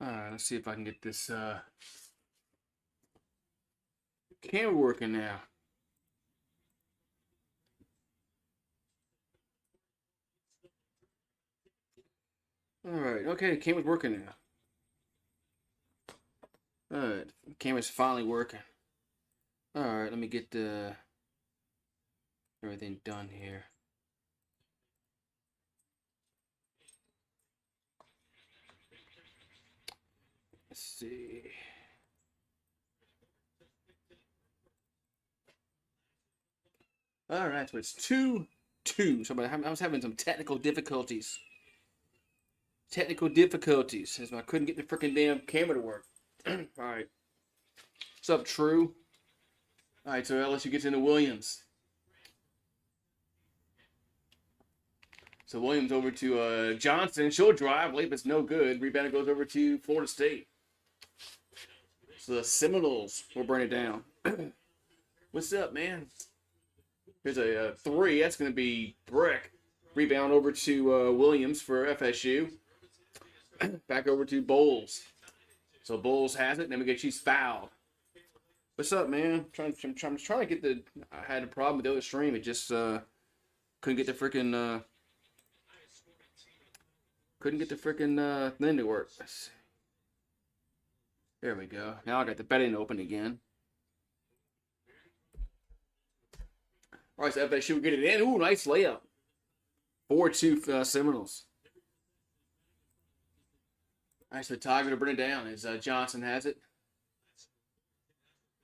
Alright, let's see if I can get this camera working now. Alright, okay, camera's working now. Alright, camera's finally working. Alright, let me get everything done here. Let's see. Alright, so it's 2-2. So I was having some technical difficulties. As I couldn't get the freaking damn camera to work. Alright. What's up, True? Alright, so LSU gets into Williams. So Williams over to Johnson. She'll drive late, but it's no good. Rebound goes over to Florida State. So the Seminoles will burn it down. What's up, man? Here's a 3. That's going to be brick. Rebound over to Williams for FSU. Back over to Bowles. So Bowles has it. Then we get she's fouled. What's up, man? I'm trying to get the. I had a problem with the other stream. It just couldn't get the freaking thing to work. There we go. Now I got the betting open again. All right, so FSU will get it in. Ooh, nice layup. 4-2 Seminoles. All right, so Tiger to bring it down as Johnson has it.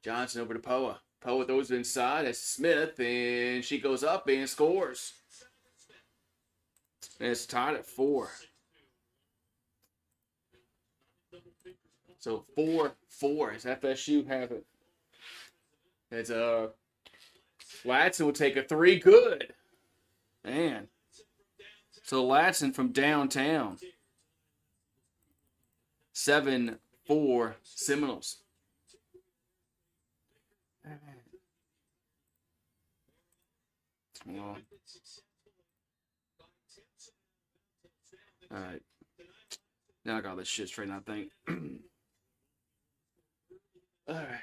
Johnson over to Poa. Poa throws it inside. That's Smith, and she goes up and scores. And it's tied at 4. So 4-4 as FSU have it. It's Latson will take a 3. Good. Man. So Latson from downtown. 7-4 Seminoles. All right. Now I got this shit straight, I think. All right.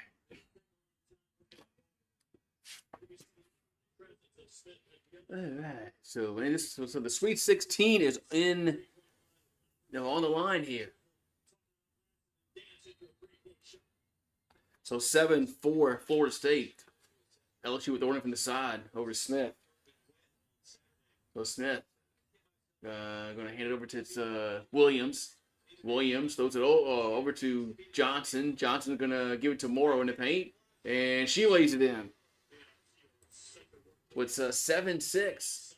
All right. So the Sweet 16 is on the line here. So 7-4 Florida State. LSU with the order from the side over to Smith. So Smith going to hand it over to Williams. Williams throws it over to Johnson. Johnson's going to give it to Morrow in the paint. And she lays it in. It's 7-6.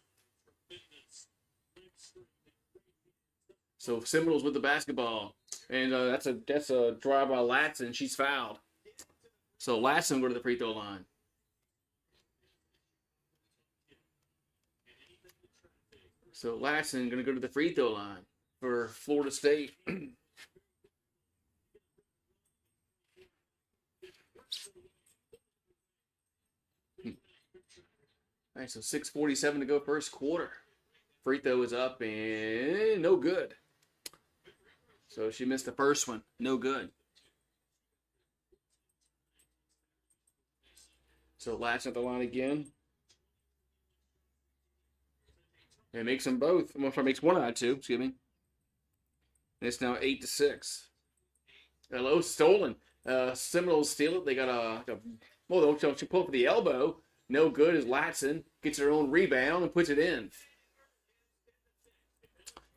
So Seminoles with the basketball. And that's a drive by Latson. She's fouled. So Latson go to the free throw line. So Latson going to go to the free throw line for Florida State. All right, so 6:47 to go first quarter. Free throw is up and no good. So she missed the first one. No good. So Latson at the line again. And makes them both. I'm sorry, makes one out of two. Excuse me. And it's now 8-6. Hello, stolen. Seminoles steal it. They got they'll pull up with the elbow. No good as Latson gets her own rebound and puts it in.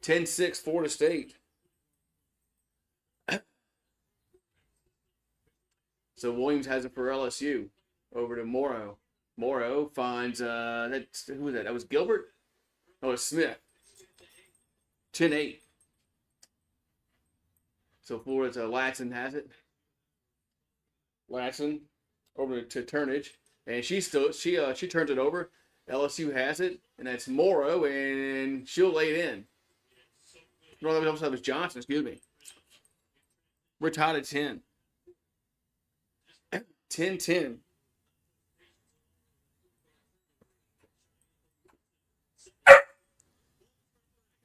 10-6 Florida State. So Williams has it for LSU. Over to Morrow. Morrow finds who was that? That was Gilbert? Oh, it's Smith. 10-8. So Florida's Latson has it. Latson over to Turnage. And she turns it over. LSU has it. And that's Morrow. And she'll lay it in. No, that was Johnson, excuse me. We're tied at 10. 10-10.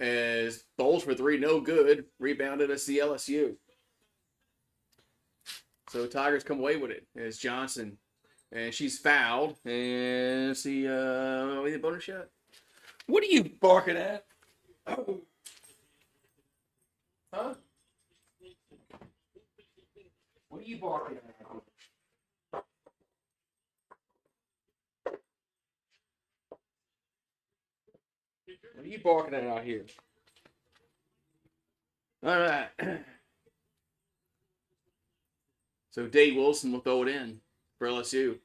As Bowles for 3, no good. Rebounded us the LSU. So Tigers come away with it. It's Johnson. And she's fouled. And let's see, we the bonus shot. What are you barking at? Oh. Huh? What are you barking at? What are you barking at out here? All right. So Dave Wilson will throw it in for LSU.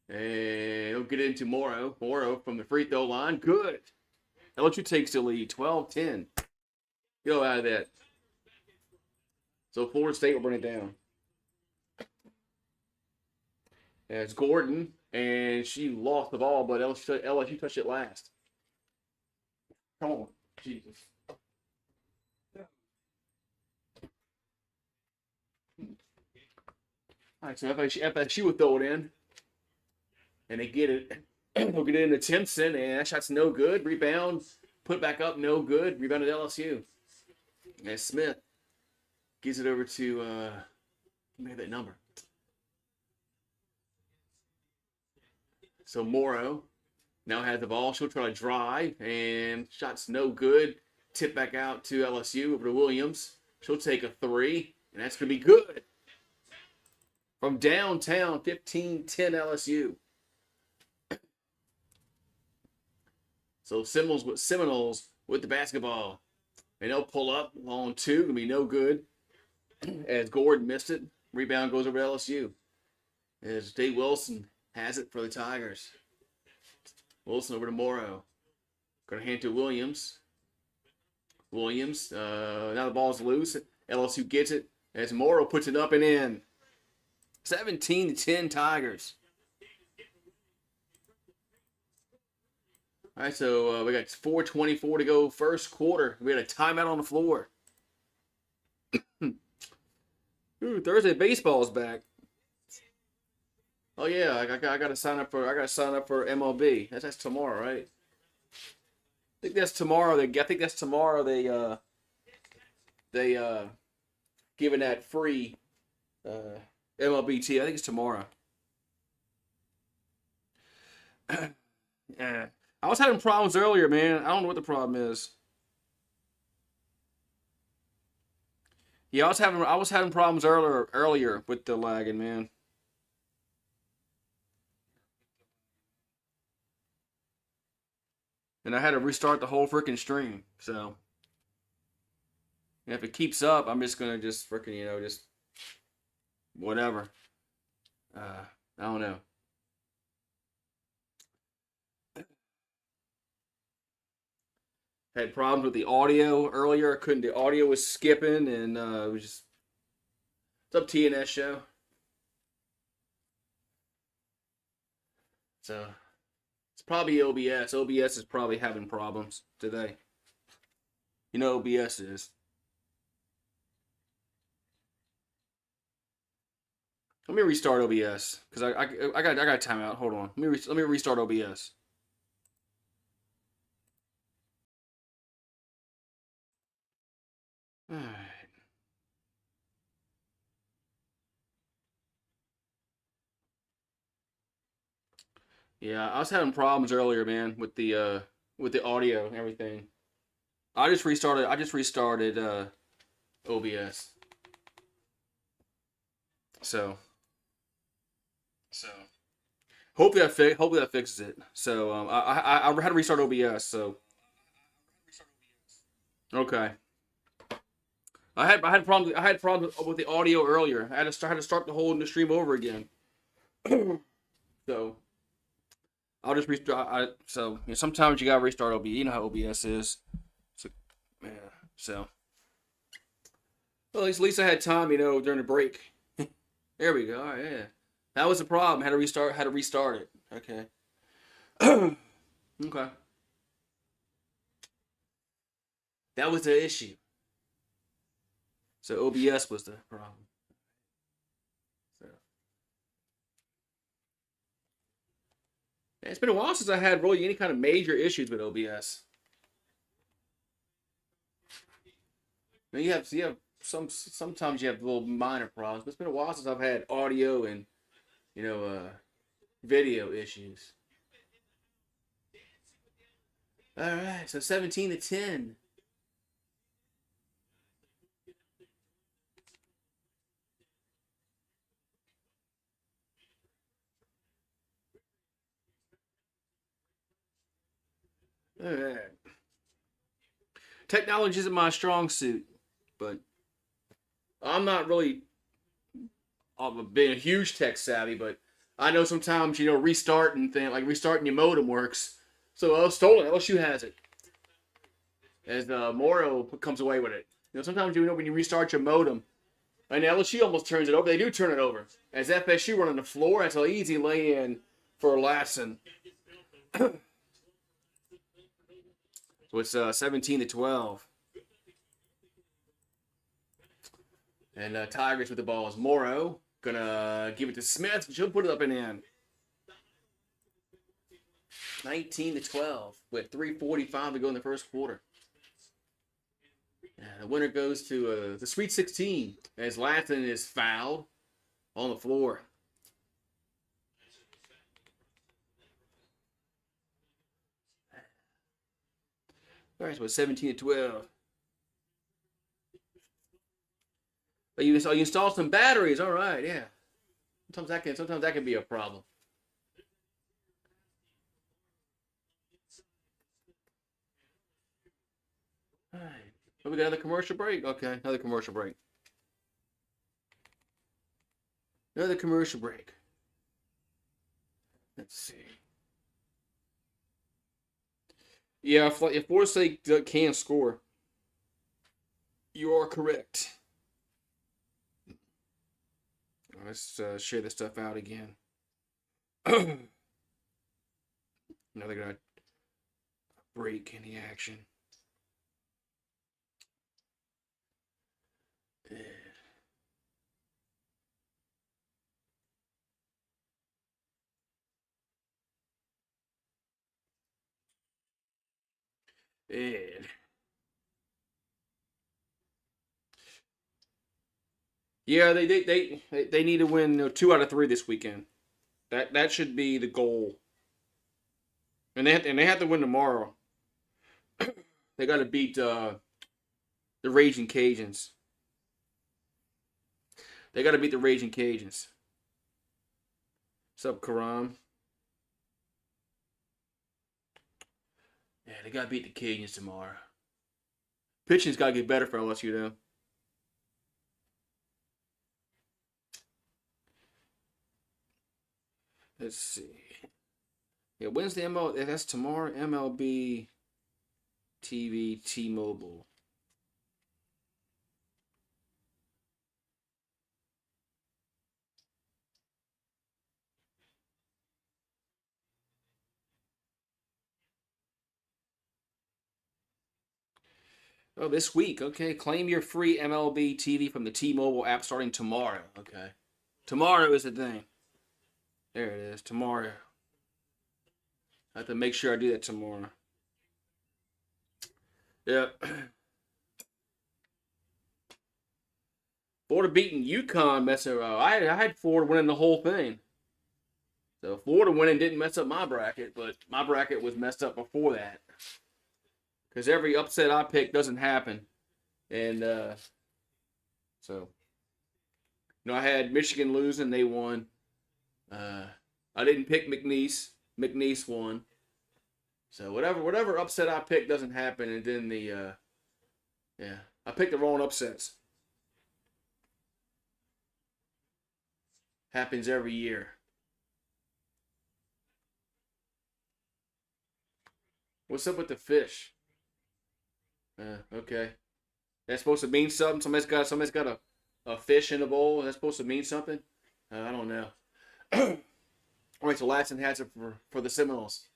And he'll get it into Morrow. Morrow from the free throw line. Good. LSU takes the lead, 12-10. Go out of that. So Florida State will bring it down. It's Gordon, and she lost the ball, but LSU touched it last. Come on. Jesus. All right, so FSU will throw it in. And they get it. They'll get it into Timpson, and that shot's no good. Rebound, put back up, no good. Rebound at LSU. And Smith gives it over to, give that number. So Morrow now has the ball. She'll try to drive, and shot's no good. Tip back out to LSU, over to Williams. She'll take a three, and that's going to be good. From downtown, 15-10 LSU. So Seminoles with the basketball. And they'll pull up on two. Going to be no good. As Gordon missed it. Rebound goes over to LSU. As Dave Wilson has it for the Tigers. Wilson over to Morrow. Going to hand it to Williams. Williams. Now the ball's loose. LSU gets it. As Morrow puts it up and in. 17-10 Tigers. All right, so we got 4:24 to go first quarter. We had a timeout on the floor. Ooh, Thursday baseball's back. Oh yeah, I got to sign up for MLB. That's tomorrow, right? I think that's tomorrow. They giving that free MLB tee. I think it's tomorrow. Yeah. I was having problems earlier, man. I don't know what the problem is. Yeah, I was having problems earlier with the lagging, man. And I had to restart the whole freaking stream. So, and if it keeps up, I'm just gonna just freaking, just whatever. I don't know. Had problems with the audio earlier. The audio was skipping, and it was just. What's up, TNS show? So it's probably OBS. OBS is probably having problems today. You know OBS is. Let me restart OBS because I got a timeout. Hold on. Let me restart OBS. All right. Yeah, I was having problems earlier, man, with the audio and everything. I just restarted OBS. So hopefully that fixes it. So I had to restart OBS. So okay. I had problems with the audio earlier. I had to start the whole stream over again. So I'll just restart. Sometimes you gotta restart OBS. You know how OBS is. So yeah. So well, at least I had time, during the break. There we go. All right, yeah. That was the problem. Had to restart it. Okay. Okay. That was the issue. So OBS was the problem. So it's been a while since I had really any kind of major issues with OBS. Now you have sometimes you have little minor problems, but it's been a while since I've had audio and video issues. All right, so 17-10. All right. Technology isn't my strong suit, but I'm not really being a huge tech savvy, but I know sometimes restarting like restarting your modem works. So stolen. LSU has it. As Morrow comes away with it. Sometimes when you restart your modem, and LSU almost turns it over. They do turn it over. As FSU running the floor, that's an easy lay in for Lasson. So it's 17-12. And Tigers with the ball is Morrow. Gonna give it to Smith. She'll put it up and in. 19-12 with 3:45 to go in the first quarter. The winner goes to the Sweet 16 as Lasson is fouled on the floor. All right, so it's 17-12. But you install some batteries. All right, yeah. Sometimes that can be a problem. All right. Oh, we got another commercial break. Okay, another commercial break. Another commercial break. Let's see. Yeah, if Florida State can score, you are correct. Let's share this stuff out again. Now they're going to break in the action. And yeah, they need to win 2 out of 3 this weekend. That should be the goal. And they have to win tomorrow. They got to beat the Raging Cajuns. They got to beat the Raging Cajuns. What's up, Karam? Yeah, they got to beat the Cajuns tomorrow. Pitching's got to get better for LSU, though. Let's see. Yeah, Wednesday MLB. That's tomorrow. MLB TV T-Mobile. Oh, this week. Okay, claim your free MLB TV from the T-Mobile app starting tomorrow. Okay, tomorrow is the thing. There it is. Tomorrow. I have to make sure I do that tomorrow. Yeah. Florida beating UConn messing around. I had Florida winning the whole thing. So Florida winning didn't mess up my bracket, but my bracket was messed up before that. Because every upset I pick doesn't happen. And so, I had Michigan losing, they won. I didn't pick McNeese. McNeese won. So whatever upset I pick doesn't happen, and then I picked the wrong upsets. Happens every year. What's up with the fish? Okay. That's supposed to mean something? Somebody's got a fish in a bowl. That's supposed to mean something? I don't know. All right, so Lasson has it for the Seminoles.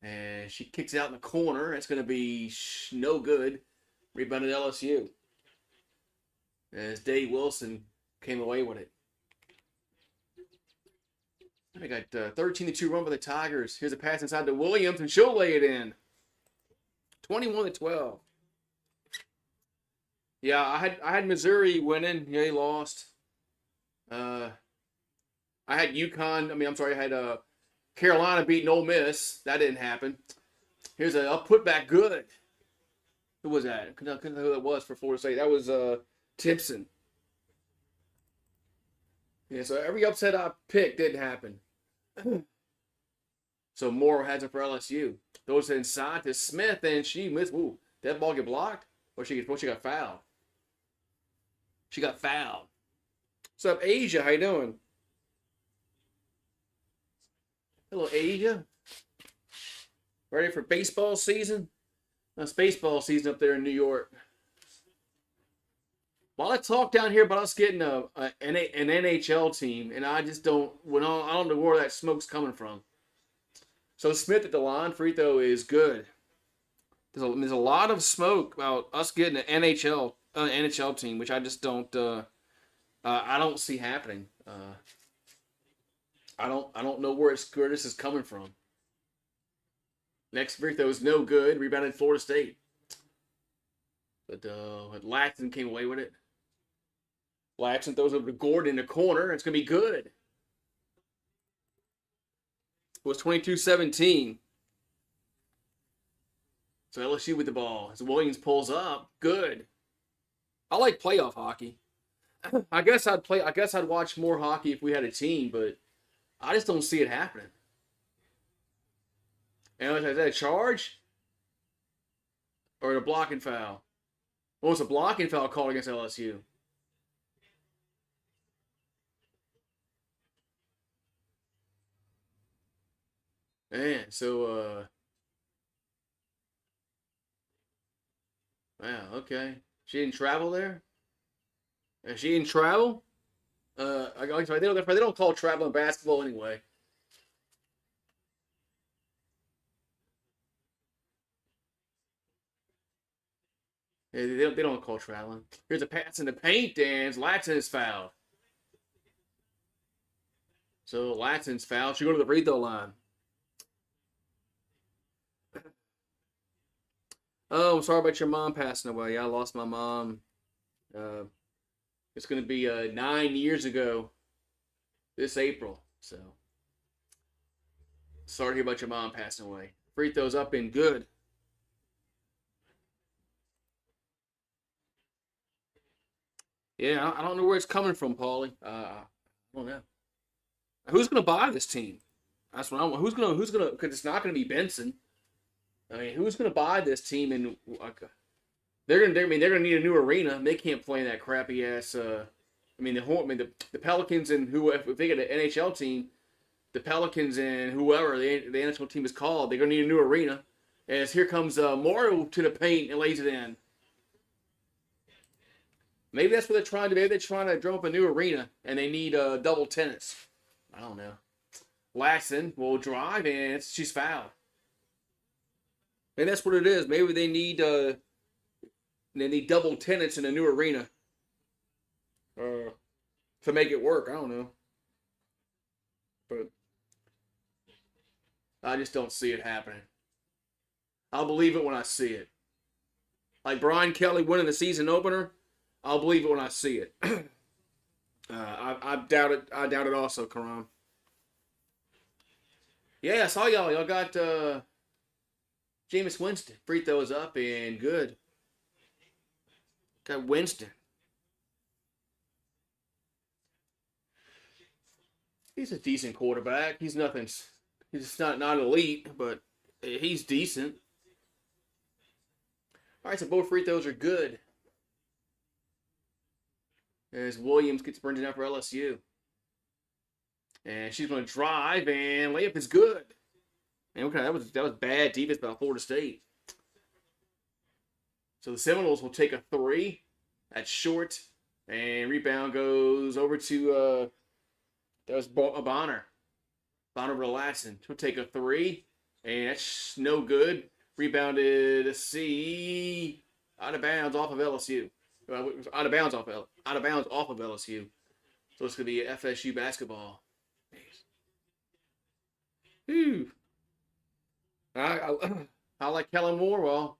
And she kicks out in the corner. That's going to be no good. Rebounded LSU. As Dave Wilson came away with it. We got 13-2 run by the Tigers. Here's a pass inside to Williams, and she'll lay it in. 21-12. Yeah, I had Missouri winning. Yeah, he lost. Uh, I had UConn. I mean, I'm sorry. I had Carolina beating Ole Miss. That didn't happen. Here's a put back good. Who was that? I couldn't know who that was for Florida State. That was Timpson. Yeah, so every upset I picked didn't happen. So Moore has it for LSU. Throws it inside to Smith, and she missed. Ooh, did that ball get blocked? Or she got fouled? She got fouled. What's up, Asia? How you doing? Hello, Asia. Ready for baseball season? It's baseball season up there in New York. A lot of talk down here about us getting an NHL team, and I just don't. I don't know where that smoke's coming from. So Smith at the line, free throw is good. There's a lot of smoke about us getting an NHL team, which I just don't. I don't see happening. I don't know where this is coming from. Next free throw is no good. Rebounded Florida State, but Laxton came away with it. Laxton throws over to Gordon in the corner. It's gonna be good. It was 22-17. So LSU with the ball. As Williams pulls up, good. I like playoff hockey. I guess I'd watch more hockey if we had a team, but I just don't see it happening. And is that a charge? Or a blocking foul? Well, it's a blocking foul called against LSU. Man, so wow, okay. She didn't travel there? And she didn't travel? They don't call traveling basketball anyway. They don't call traveling. Here's a pass in the paint, and Latson is fouled. So Latson's fouled. She go to the free throw line. Oh, I'm sorry about your mom passing away. I lost my mom. Uh, it's going to be 9 years ago this April. So sorry to hear about your mom passing away. Free throws up and good. Yeah, I don't know where it's coming from, Paulie. I don't know. Who's going to buy this team? That's what I want. Who's gonna? Because it's not going to be Benson. I mean, who's going to buy this team? And they're gonna need a new arena. They can't play in that crappy ass. The Pelicans and if they get an NHL team, the Pelicans and whoever the NHL team is called, they're gonna need a new arena. As here comes Morrow to the paint and lays it in. Maybe that's what they're trying to do. Maybe they're trying to drum up a new arena and they need double tenants. I don't know. Laxton will drive and she's fouled. And that's what it is. Maybe they need double tenants in a new arena to make it work. I don't know, but I just don't see it happening. I'll believe it when I see it. Like Brian Kelly winning the season opener, I'll believe it when I see it. I doubt it. I doubt it also, Karam. Yeah, I saw y'all. Y'all got Jameis Winston. Free throw is up and good. Got Winston. He's a decent quarterback. He's nothing. He's not elite, but he's decent. All right, so both free throws are good. As Williams gets burned down for LSU. And she's going to drive, and layup is good. And okay, that was bad defense by Florida State. So the Seminoles will take a three. That's short. And rebound goes over to that was Bonner. Bonner over to Latson. He'll take a three. And that's no good. Rebounded out of bounds off of LSU. Out of bounds off of LSU. So it's gonna be FSU basketball. Whew. I like Kellen Moore. Well,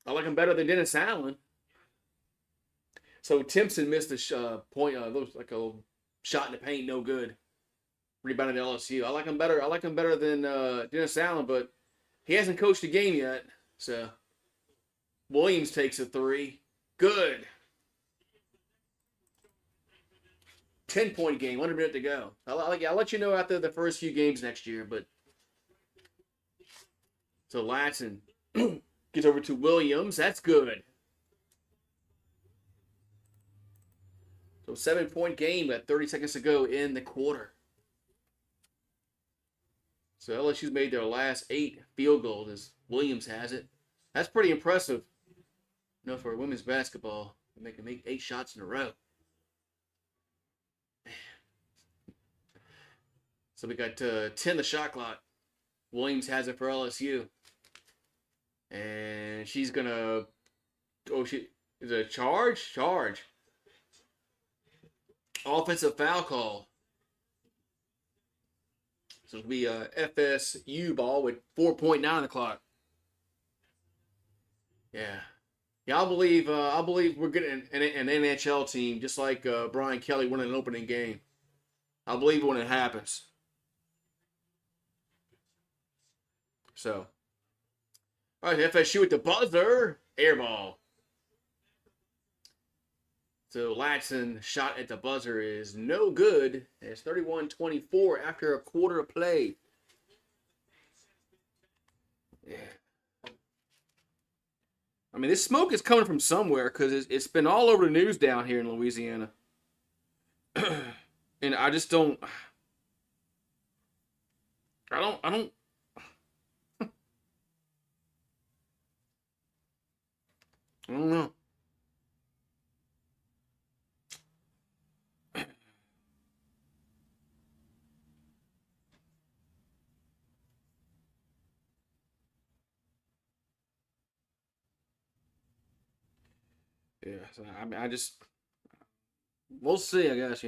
I like him better than Dennis Allen. So Timpson missed a point. Looks like a shot in the paint, no good. Rebounded LSU. I like him better. I like him better than Dennis Allen, but he hasn't coached a game yet. So Williams takes a three. Good. 10-point game. 1 minute to go. I'll let you know after the first few games next year. But so Latson gets over to Williams. That's good. So 7-point game at 30 seconds to go in the quarter. So LSU's made their last 8 field goals as Williams has it. That's pretty impressive. You know, for women's basketball, they can make 8 shots in a row. So we got 10 the shot clock. Williams has it for LSU. And she's going to... Oh, she is it a charge? Charge. Offensive foul call. So it'll be a FSU ball with 4.9 on the clock. Yeah. Yeah, I believe we're getting an NHL team just like Brian Kelly winning an opening game. I believe when it happens. So, all right, FSU with the buzzer, air ball. So Latson shot at the buzzer is no good. It's 31-24 after a quarter of play. Yeah. I mean, this smoke is coming from somewhere because it's been all over the news down here in Louisiana. And I just don't. I don't. I don't know. Yeah, so I mean, we'll see. I guess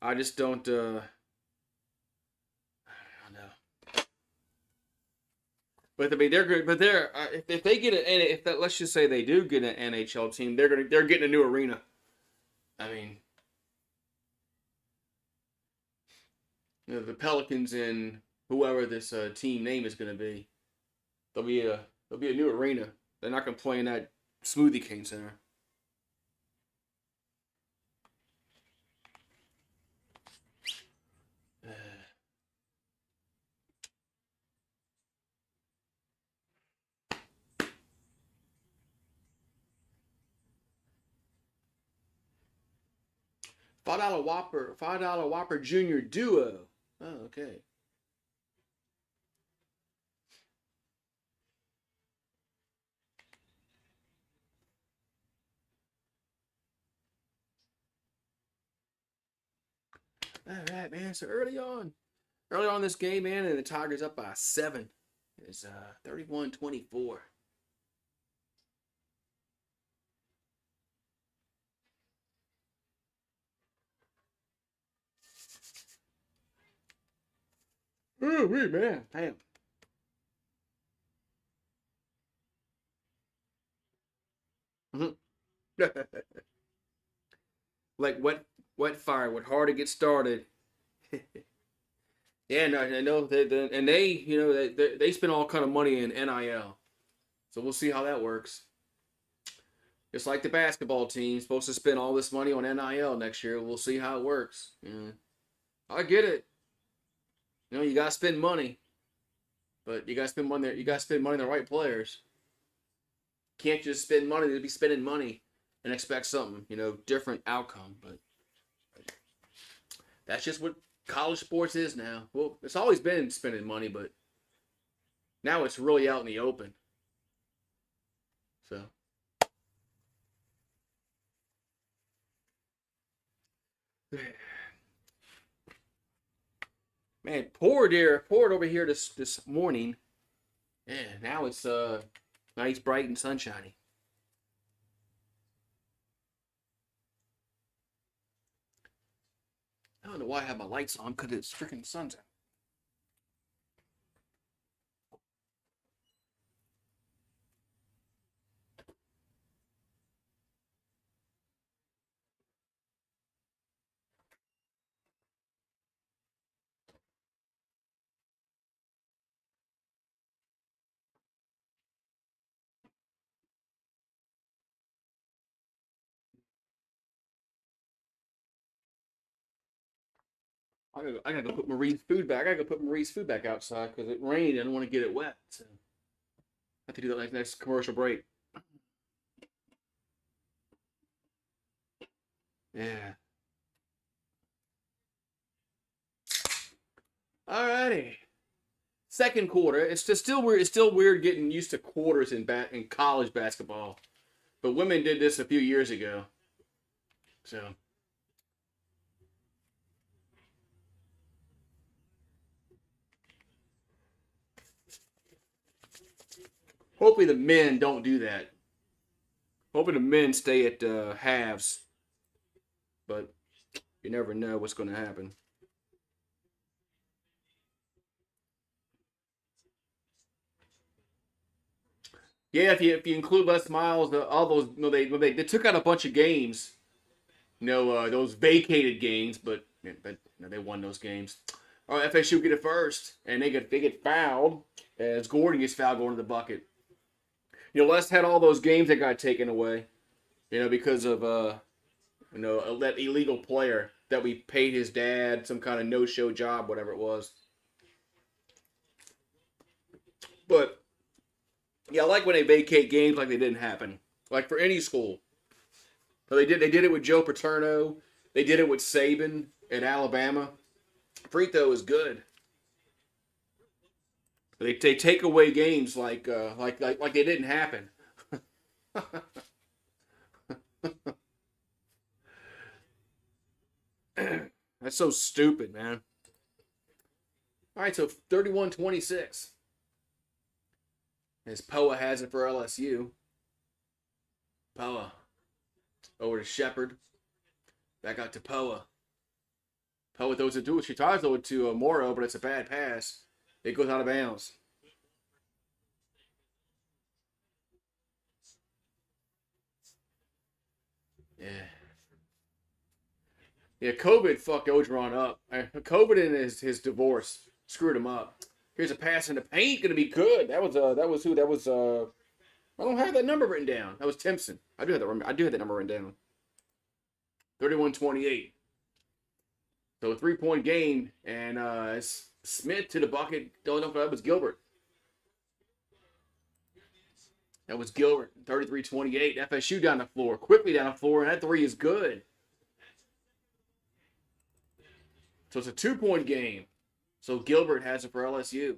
I just don't. I don't know. But I mean, they're good. But if they get let's just say they do get an NHL team, they're getting a new arena. I mean, the Pelicans and whoever this team name is going to be, there'll be a new arena. They're not going to play in that Smoothie King Center. $5 Whopper Junior Duo. Oh, okay. All right, man. So early on this game, man, and the Tigers up by 7. It's 31-24. Oh, wait, man. Damn. Like wet fire, went hard to get started. Yeah, no, I know they spend all kind of money in NIL, so we'll see how that works. Just like the basketball team, supposed to spend all this money on NIL next year. We'll see how it works. Yeah. I get it. You gotta spend money, but you gotta spend money. You gotta spend money on the right players. Can't just spend money to be spending money and expect something, different outcome. But that's just what college sports is now. Well, it's always been spending money, but now it's really out in the open. So. Man, poured over here this morning. Yeah, now it's nice, bright, and sunshiny. I don't know why I have my lights on because it's freaking sun's out. I gotta go put Marie's food back. I gotta go put Marie's food back outside because it rained. I don't want to get it wet. So I have to do that next commercial break. Yeah. Alrighty. Second quarter. It's just still weird. It's still weird getting used to quarters in college basketball. But women did this a few years ago. So. Hopefully the men don't do that. Hoping the men stay at halves. But you never know what's going to happen. Yeah, if you include Les Miles, all those they took out a bunch of games. Those vacated games, but they won those games. All right, FSU get it first, and they get fouled as Gordon gets fouled going to the bucket. Les had all those games that got taken away. Because of that illegal player that we paid his dad some kind of no-show job, whatever it was. But yeah, I like when they vacate games like they didn't happen. Like for any school. So they did it with Joe Paterno. They did it with Saban at Alabama. Free throw is good. They take away games like they didn't happen. That's so stupid, man. All right, so 31-26. As Poa has it for LSU. Poa over to Shepard. Back out to Poa. Poa throws it to. She tries to throw it to Morrow, but it's a bad pass. It goes out of bounds. Yeah. Yeah, COVID fucked Ogeron up. COVID and his divorce screwed him up. Here's a pass in the paint, gonna be good. That was who? That was I don't have that number written down. That was Timpson. I do have that number written down. 31-28. So a 3-point game, and Smith to the bucket. Don't know if that was Gilbert. That was Gilbert. 33-28. FSU down the floor, quickly down the floor, and that three is good. So it's a 2-point game. So Gilbert has it for LSU.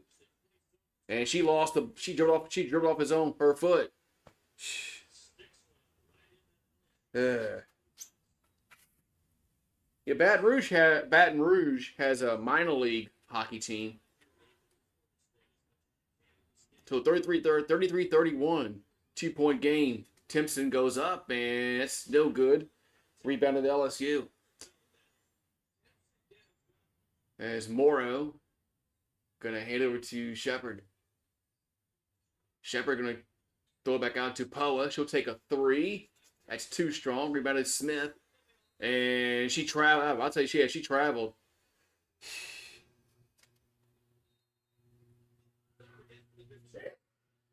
And she dribbled off her foot. Yeah, Baton Rouge has a minor league hockey team. So 33-31, 2-point game. Timpson goes up, and it's no good. Rebounded LSU. As Morrow gonna hand over to Shepard. Shepard gonna throw it back out to Poa. She'll take a 3. That's too strong. Rebounded Smith. And she traveled. I'll tell you, she traveled.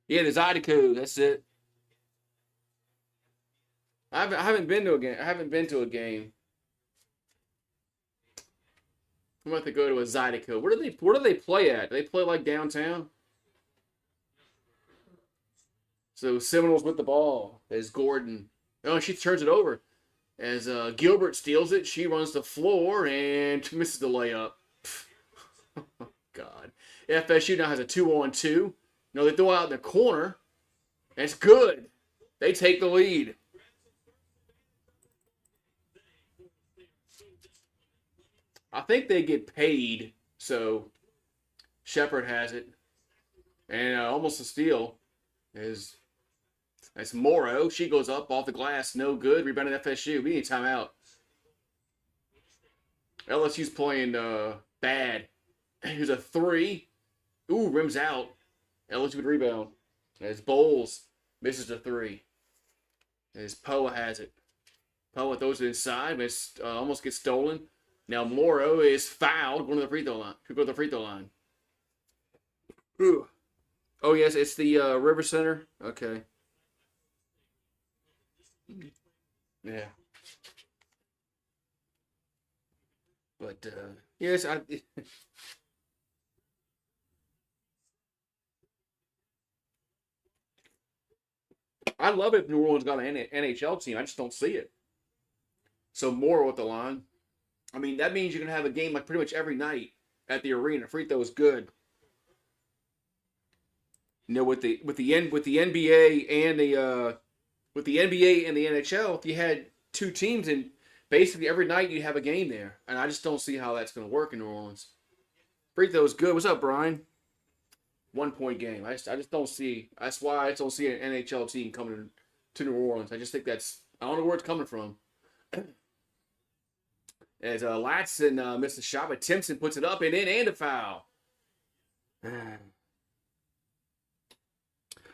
Yeah, the Zydeco. That's it. I haven't been to a game. I'm about to go to a Zydeco. Where do they play at? Do they play like downtown? So Seminoles with the ball as Gordon. Oh, she turns it over. As Gilbert steals it, she runs the floor and misses the layup. God. FSU now has a 2-on-2. They throw out in the corner. And it's good. They take the lead. I think they get paid, so Shepard has it. And almost a steal is that's Morrow. She goes up off the glass. No good. Rebounded FSU. We need timeout. LSU's playing bad. Here's a 3. Ooh, rims out. LSU with rebound. As Bowles misses the 3. As Poa has it. Poa throws it inside. But almost gets stolen. Now Morrow is fouled going to the free throw line. Could go to the free throw line. Ooh. Oh, yes, it's the River Center. Okay. Yeah. But yes, I love it if New Orleans got an NHL team. I just don't see it. So more with the line. I mean, that means you're gonna have a game like pretty much every night at the arena. Free throw is good. You know, with the NBA and the NBA and the NHL, if you had two teams and basically every night you have a game there, and I just don't see how that's gonna work in New Orleans. Free throw is good. What's up, Brian? 1 point game. I just don't see. That's why I just don't see an NHL team coming to New Orleans. I just think I don't know where it's coming from. As Latson missed a shot, but Timpson puts it up and in and a foul.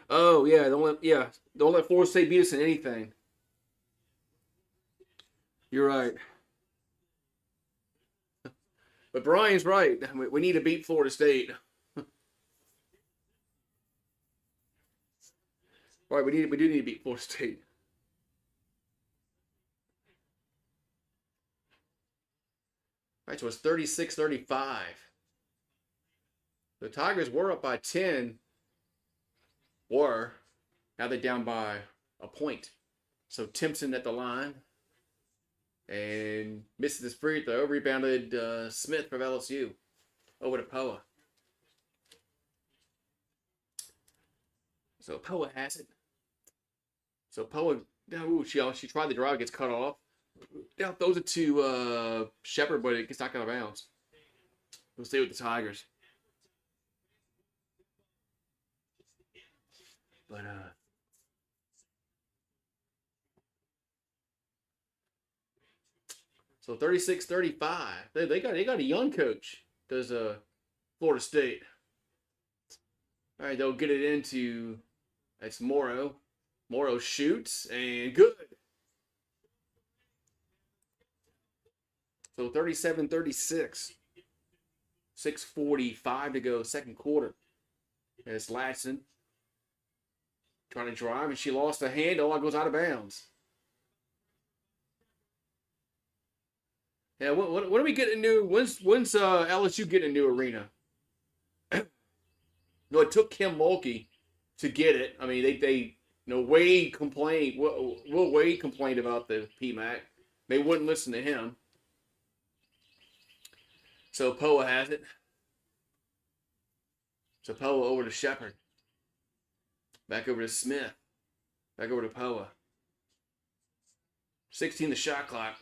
Oh yeah, don't let Florida State beat us in anything. You're right. But Brian's right. We need to beat Florida State. Right, we do need to beat Florida State. Right, so it's 36-35. The Tigers were up by 10. Or now they're down by a point. So Timpson at the line. And misses his free throw. Rebounded Smith from LSU. Over to Poa. So Poa has it. So Poa, she tried the drive, gets cut off. Now throws it to Shepard, but it gets knocked out of bounds. We'll stay with the Tigers. But so 36-35. They got a young coach. Does Florida State. All right, they'll get it into it's Morrow. Morrow shoots and good. So 37-36. 6:45 to go, second quarter. And it's Latson trying to drive, and she lost a handle. It goes out of bounds. Yeah, when are we getting new? When's LSU getting a new arena? No, it took Kim Mulkey to get it. I mean, they Wade complained. Will Wade complained about the PMAC. They wouldn't listen to him. So Poa has it. So Poa over to Shepard. Back over to Smith. Back over to Poa. 16 the shot clock.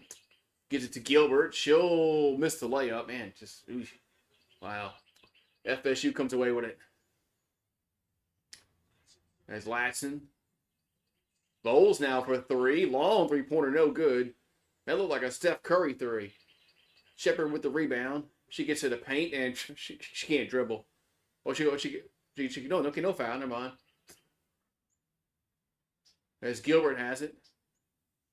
Gives it to Gilbert. She'll miss the layup. Man, just, ooh, wow. FSU comes away with it. As Latson. Bowles now for 3. Long three-pointer, no good. That looked like a Steph Curry 3. Shepard with the rebound. She gets to the paint, and she can't dribble. Oh, no foul. Never mind. As Gilbert has it.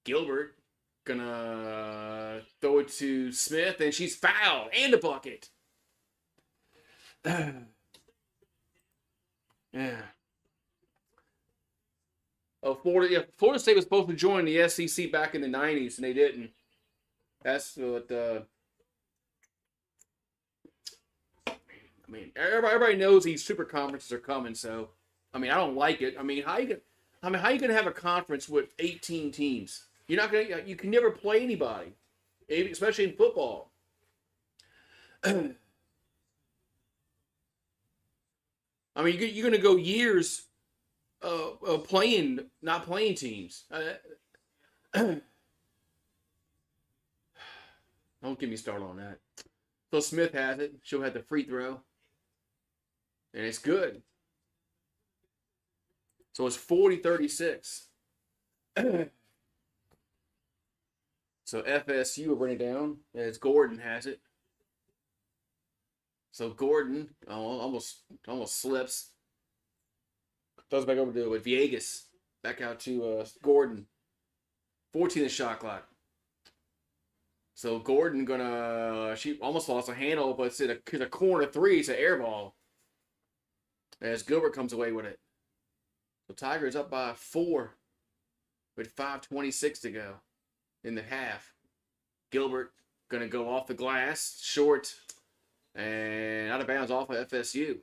Gilbert gonna throw it to Smith, and she's fouled and a bucket. Yeah. Oh, Florida State was supposed to join the SEC back in the 90s, and they didn't. That's what. I mean, everybody knows these super conferences are coming, so I mean, I don't like it. I mean, how you gonna have a conference with 18 teams? You can never play anybody, especially in football. I mean, you're gonna go years not playing teams. Don't get me started on that. So Smith has it. She'll have the free throw. And it's good. So it's 40-36. So FSU will bring it down as Gordon has it. So Gordon almost slips. Throws back over to Viegas. Back out to Gordon. 14 the shot clock. So Gordon she almost lost a handle, but it's a corner 3. It's an air ball. As Gilbert comes away with it. So Tigers up by 4 with 5:26 to go in the half. Gilbert Going to go off the glass, short, and out of bounds off of FSU.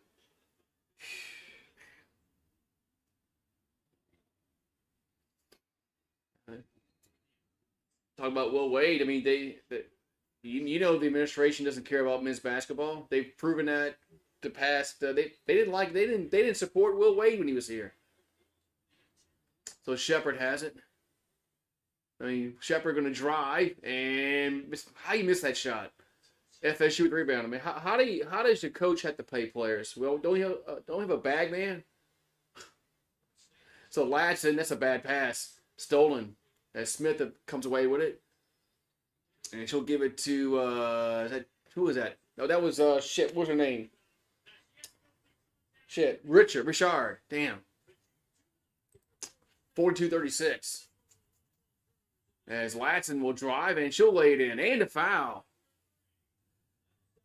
Talk about Will Wade. I mean, you know the administration doesn't care about men's basketball. They've proven that the past. They didn't support Will Wade when he was here. So Shepard has it. I mean, Shepard going to drive and how you miss that shot? FSU with rebound. I mean, how does your coach have to pay players? Well, don't you have a bag man? So Latson, that's a bad pass, stolen. As Smith comes away with it, and she'll give it to who was that? No, that was shit. What's her name? Shit, Richard. Damn. 42-36. As Latson will drive and she'll lay it in and a foul.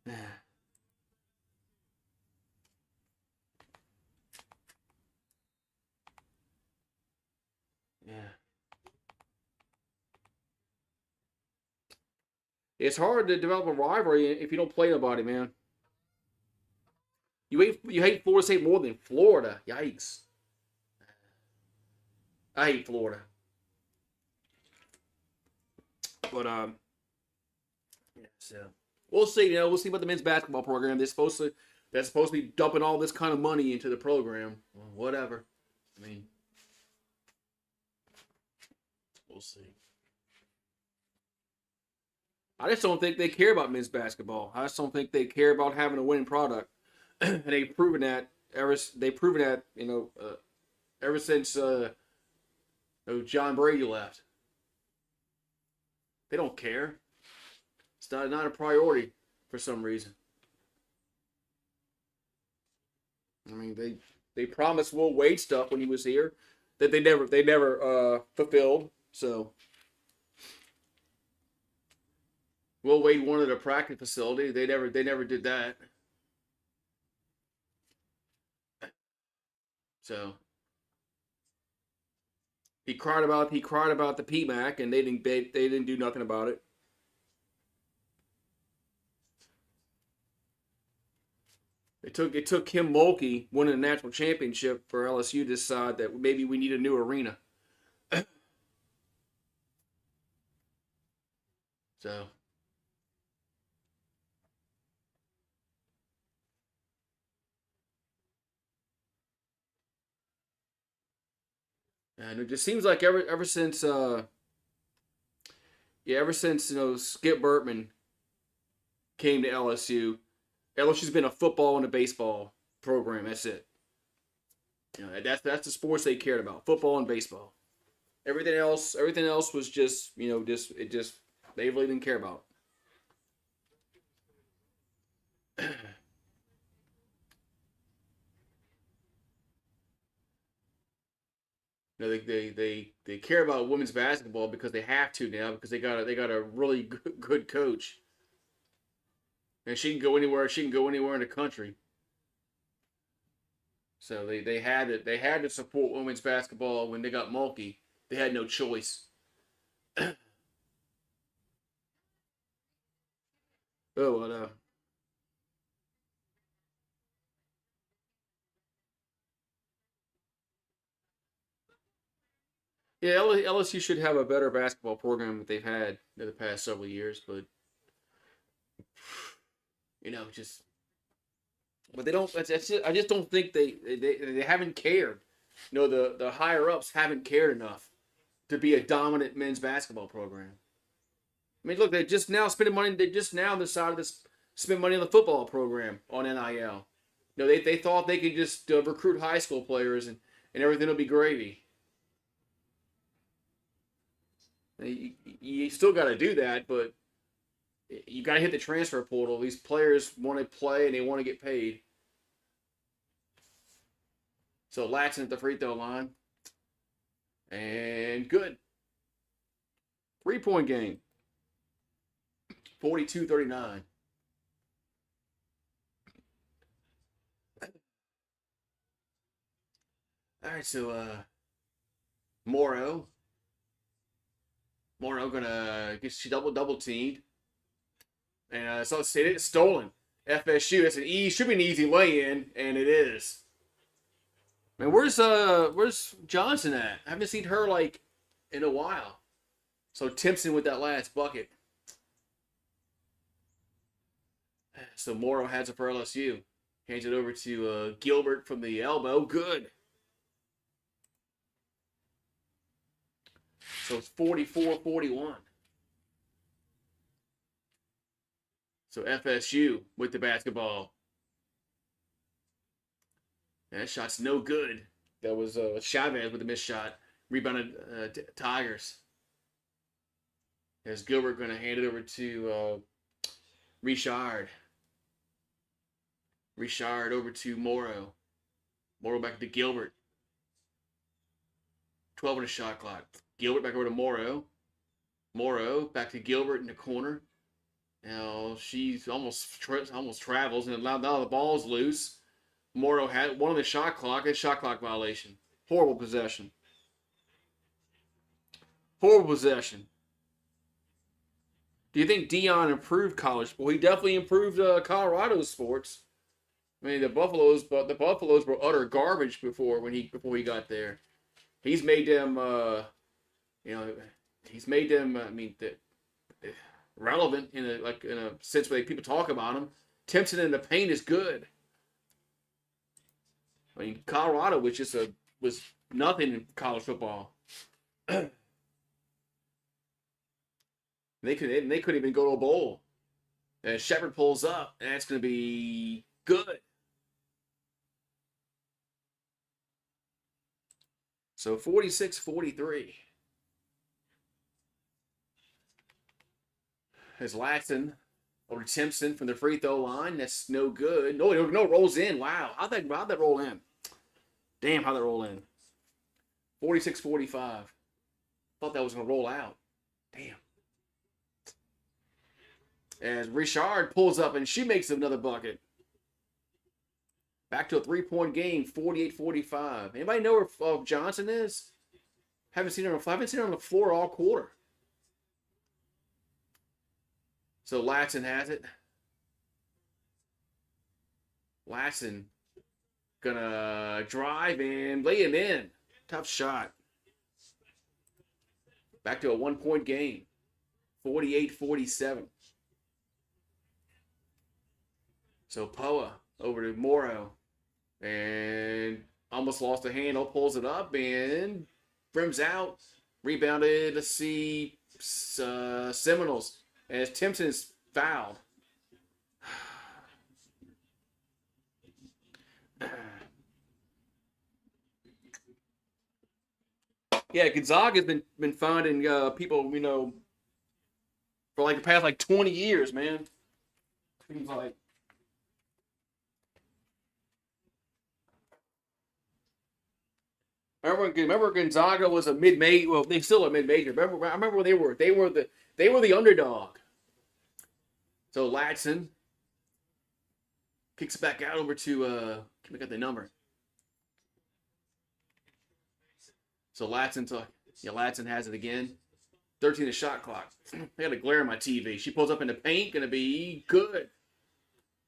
Yeah. It's hard to develop a rivalry if you don't play nobody, man. You hate Florida State more than Florida. Yikes. I hate Florida. But yeah, so we'll see. We'll see about the men's basketball program. They're supposed to be dumping all this kind of money into the program. Well, whatever. I mean, we'll see. I just don't think they care about men's basketball. I just don't think they care about having a winning product. And they've proven that ever since John Brady left. They don't care. It's not a priority for some reason. I mean, they promised Will Wade stuff when he was here that they never fulfilled. So Will Wade wanted a practice facility. They never did that. So he cried about the PMAC, and they didn't do nothing about it. It took Kim Mulkey winning a national championship for LSU to decide that maybe we need a new arena. So and it just seems like ever since Skip Bertman came to LSU's been a football and a baseball program. That's it. That's the sports they cared about: football and baseball. Everything else was just they really didn't care about. They care about women's basketball because they have to now, because they got a really good coach, and she can go anywhere. She can go anywhere in the country. So they had to support women's basketball when they got Mulkey. They had no choice. Oh, yeah, LSU should have a better basketball program that they've had in the past several years, but just but they don't. I just don't think they haven't cared. The higher ups haven't cared enough to be a dominant men's basketball program. I mean, look, they just now spending money. They just now decided to spend money on the football program on NIL. They thought they could just recruit high school players and everything will be gravy. You still got to do that, but you got to hit the transfer portal. These players want to play and they want to get paid. So Latson at the free throw line. And good. 3-point game. 42-39. All right, so Morrow gonna get she double teamed. And so it's stolen. FSU. That's should be an easy lay-in, and it is. Man, where's Johnson at? I haven't seen her like in a while. So Timpson with that last bucket. So Morrow has it for LSU. Hands it over to Gilbert from the elbow. Good. So it's 44-41. So FSU with the basketball. That shot's no good. That was Chavez with the missed shot. Rebounded Tigers. As Gilbert going to hand it over to Richard. Richard over to Morrow. Morrow back to Gilbert. 12 on the shot clock. Gilbert back over to Morrow. Morrow back to Gilbert in the corner. Now she's almost travels, and now the ball's loose. Morrow had one on the shot clock. A shot clock violation. Horrible possession. Horrible possession. Do you think Dion improved college? Well, he definitely improved Colorado sports. I mean, the Buffaloes were utter garbage before he got there. He's made them, relevant in a sense where people talk about him. Timpson in the paint is good. I mean, Colorado was nothing in college football. They couldn't even go to a bowl. And Shepard pulls up, and that's going to be good. So 46-43. As Latson over Timpson from the free throw line. That's no good. No, rolls in. Wow. How'd that roll in? Damn, how'd that roll in? 46-45. Thought that was going to roll out. Damn. As Richard pulls up and she makes another bucket. Back to a 3-point game, 48-45. Anybody know where Johnson is? Haven't seen her on the floor all quarter. So Latson has it. Latson gonna drive and lay him in. Tough shot. Back to a 1-point game, 48-47. So Poa over to Morrow. And almost lost a handle. Pulls it up and brims out. Rebounded. Let's see. Seminoles. As Timpson is fouled. Yeah, Gonzaga's been finding people, for the past 20 years, man. Seems like. Remember Gonzaga was a mid-major. Well, they still a mid-major. I remember when they were the underdog. So Latson kicks it back out over to can we get the number? So Latson has it again. 13 the shot clock. I got a glare on my TV. She pulls up in the paint, gonna be good.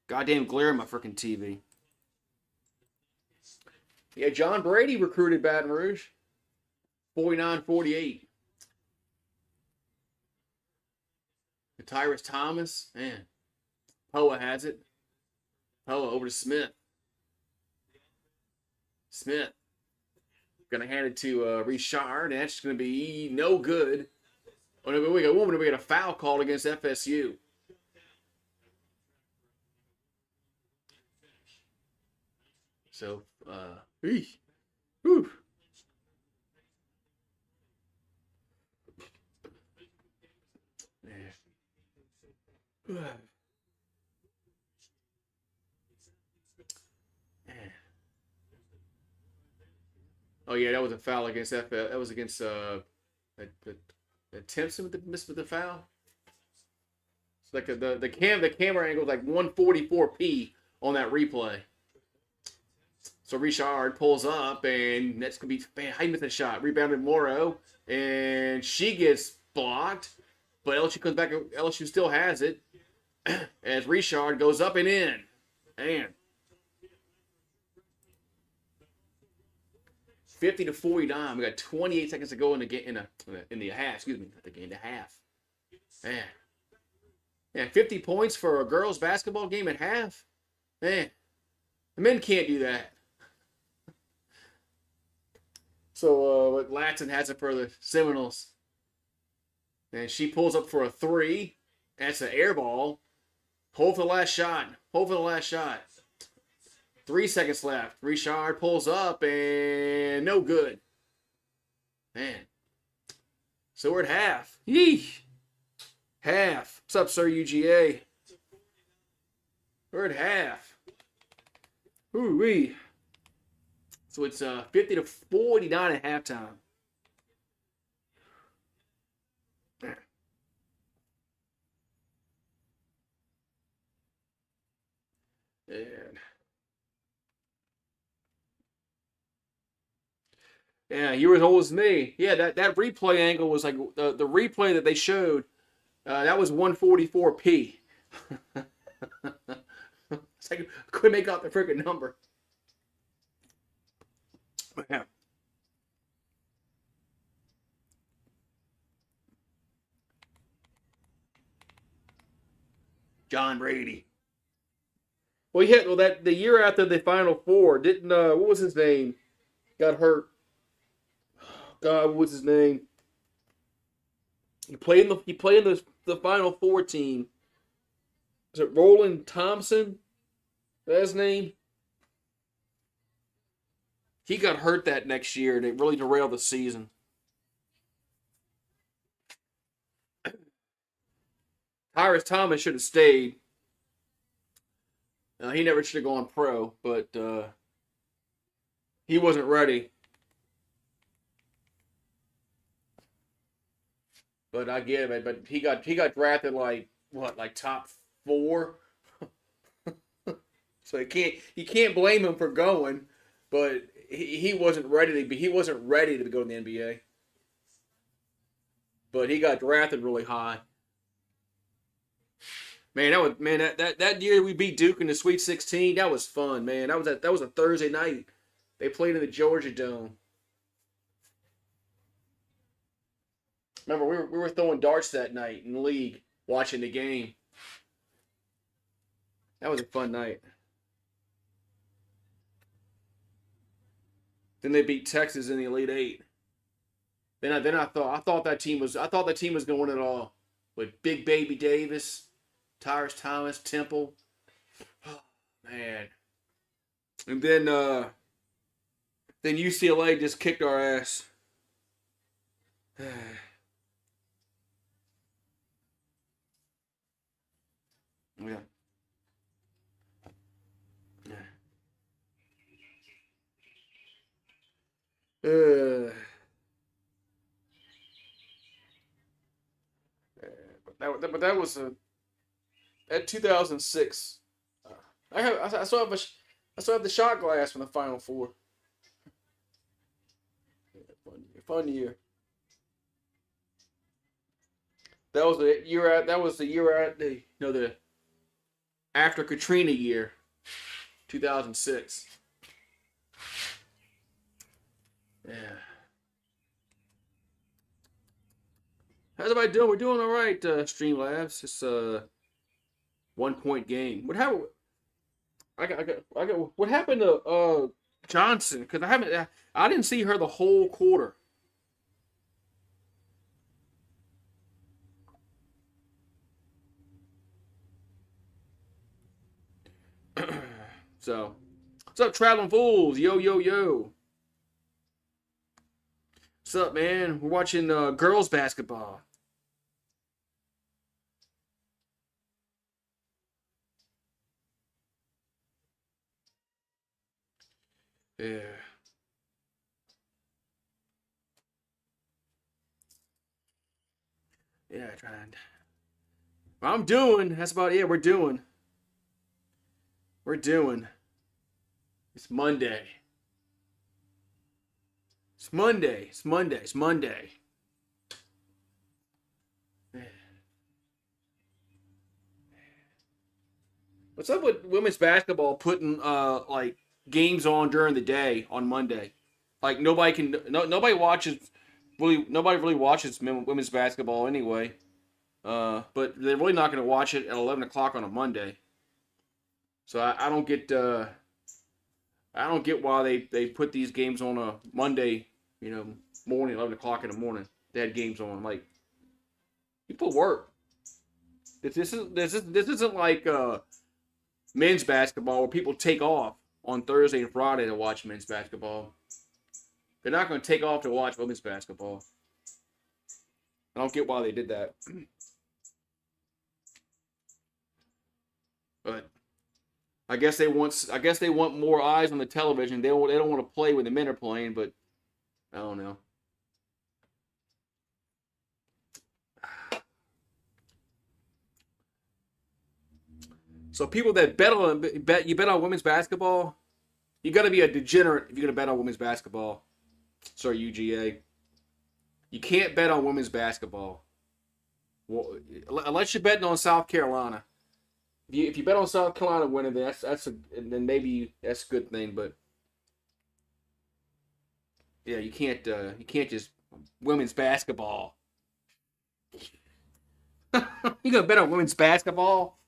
Goddamn glare on my freaking TV. Yeah, John Brady recruited Baton Rouge. 49-48. Tyrus Thomas, man. Poa has it. Poa over to Smith. Smith. Gonna hand it to Richard, and that's gonna be no good. Oh no, we got a foul called against FSU. So, whew. Oh yeah, that was a foul against that was against Timpson with the foul. It's like the camera angle is like 144p on that replay. So Richard pulls up, and that's going to be, man, how you miss that shot? Rebounded Morrow, and she gets blocked, but LSU comes back. LSU still has it. as Richard goes up and in. Man. 50-49. We got 28 seconds to go in the game in the half. Excuse me, not the game, the half. Man. Yeah, 50 points for a girls' basketball game at half. Man, the men can't do that. So Latson has it for the Seminoles. And she pulls up for a 3. That's an air ball. Hold for the last shot. Hold for the last shot. 3 seconds left. Richard pulls up and no good. Man. So we're at half. Yeesh. Half. What's up, sir, UGA? We're at half. Ooh-wee. So it's 50-49 at halftime. And yeah, you're as old as me. Yeah, that replay angle was like the replay that they showed. That was 144p. It's like, I couldn't make out the freaking number. Yeah. John Brady. Well, yeah. Well, the year after the Final Four, didn't what was his name? Got hurt. God, what was his name? He played in the Final Four team. Is it Roland Thompson? That's his name. He got hurt that next year, and it really derailed the season. Tyrus Thomas should have stayed. He never should have gone pro, but he wasn't ready. But I get it. But he got drafted like top 4. So you can't blame him for going, but he wasn't ready to go to the NBA. But he got drafted really high. Man, that year we beat Duke in the Sweet 16. That was fun, man. That was a Thursday night. They played in the Georgia Dome. Remember, we were throwing darts that night in the league, watching the game. That was a fun night. Then they beat Texas in the Elite Eight. Then I thought that team was going to win it all with Big Baby Davis, Tyrus Thomas, Temple. Oh, man. And then UCLA just kicked our ass. Yeah. But that was at 2006. I still have the shot glass from the Final Four. Fun year. That was the year the after Katrina year, 2006. Yeah. How's everybody doing? We're doing all right, Streamlabs. It's a 1-point game. What happened? What happened to Johnson? Because I didn't see her the whole quarter. So, what's up, Traveling Fools? Yo, yo, yo. What's up, man? We're watching girls basketball. Yeah. Yeah, trying. Well, I'm doing. That's about it. We're doing. It's Monday. It's Monday. What's up with women's basketball putting like games on during the day on Monday? Like nobody watches nobody really watches women's basketball anyway. But they're really not going to watch it at 11 o'clock on a Monday. So I don't get why they put these games on a Monday, morning, 11 o'clock in the morning. They had games on. Like, people work. This isn't like men's basketball where people take off on Thursday and Friday to watch men's basketball. They're not going to take off to watch women's basketball. I don't get why they did that. But I guess they want more eyes on the television. They don't want to play when the men are playing, but I don't know. So people that bet on women's basketball, you got to be a degenerate if you're gonna bet on women's basketball. Sorry, UGA. You can't bet on women's basketball. Well, unless you're betting on South Carolina. If you bet on South Carolina winning, then maybe that's a good thing. But yeah, you can't just women's basketball. You gonna bet on women's basketball?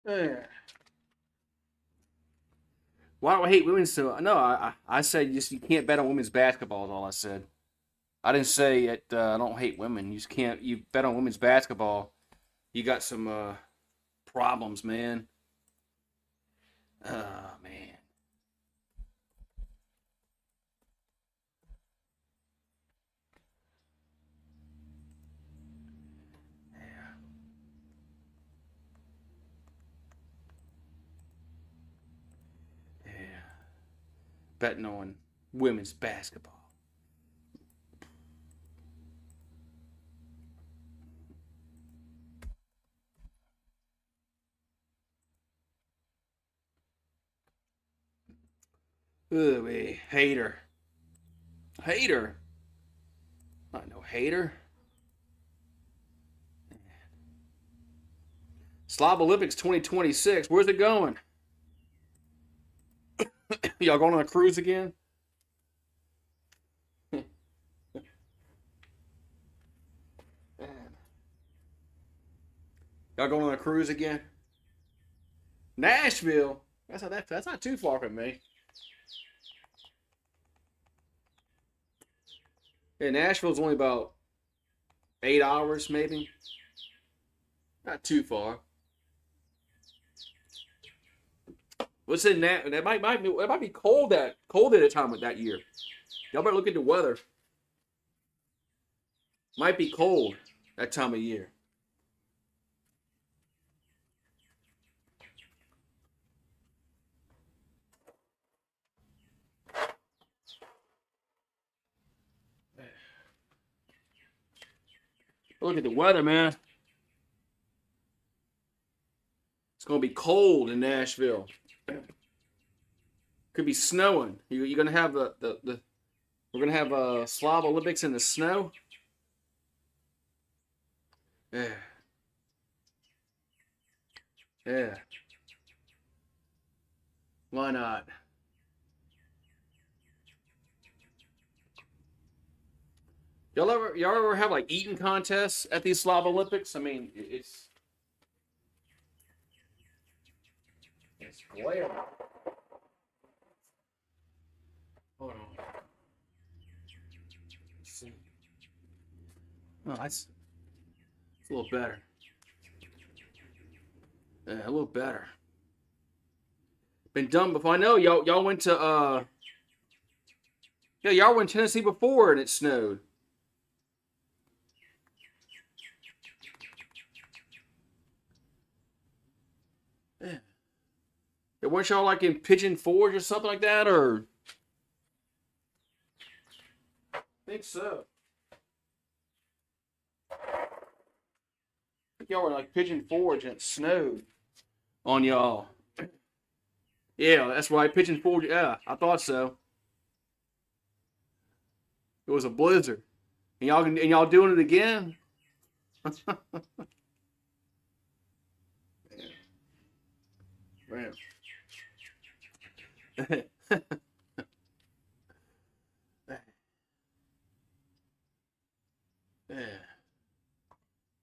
Yeah. Why do I hate women's so? No, I said just you can't bet on women's basketball. Is all I said. I didn't say it. I don't hate women. You just can't. You bet on women's basketball. You got some problems, man. Oh man. Yeah. Yeah. Betting on women's basketball. Ooh, hater. Hater. Not no hater. Slob Olympics 2026. Where's it going? Y'all going on a cruise again? Y'all going on a cruise again? Nashville. That's not too far from me. Yeah, Nashville's only about 8 hours, maybe. Not too far. What's in that? That might be cold at a time of that year. Y'all better look at the weather. Might be cold that time of year. Look at the weather, man. It's gonna be cold in Nashville. Could be snowing. You're gonna have we're gonna have Slav Olympics in the snow. Yeah. Yeah. Why not? Y'all ever have like eating contests at these Slav Olympics? I mean, it's glaring. Hold on. Let's see. Oh, it's a little better. Yeah, a little better. Been done before. I know y'all went to yeah, y'all went to Tennessee before and it snowed. Yeah. Yeah, weren't y'all like in Pigeon Forge or something like that, or? I think so. I think y'all were like Pigeon Forge and it snowed on y'all. Yeah, that's right, Pigeon Forge. Yeah, I thought so. It was a blizzard, and y'all doing it again. Man. Yeah.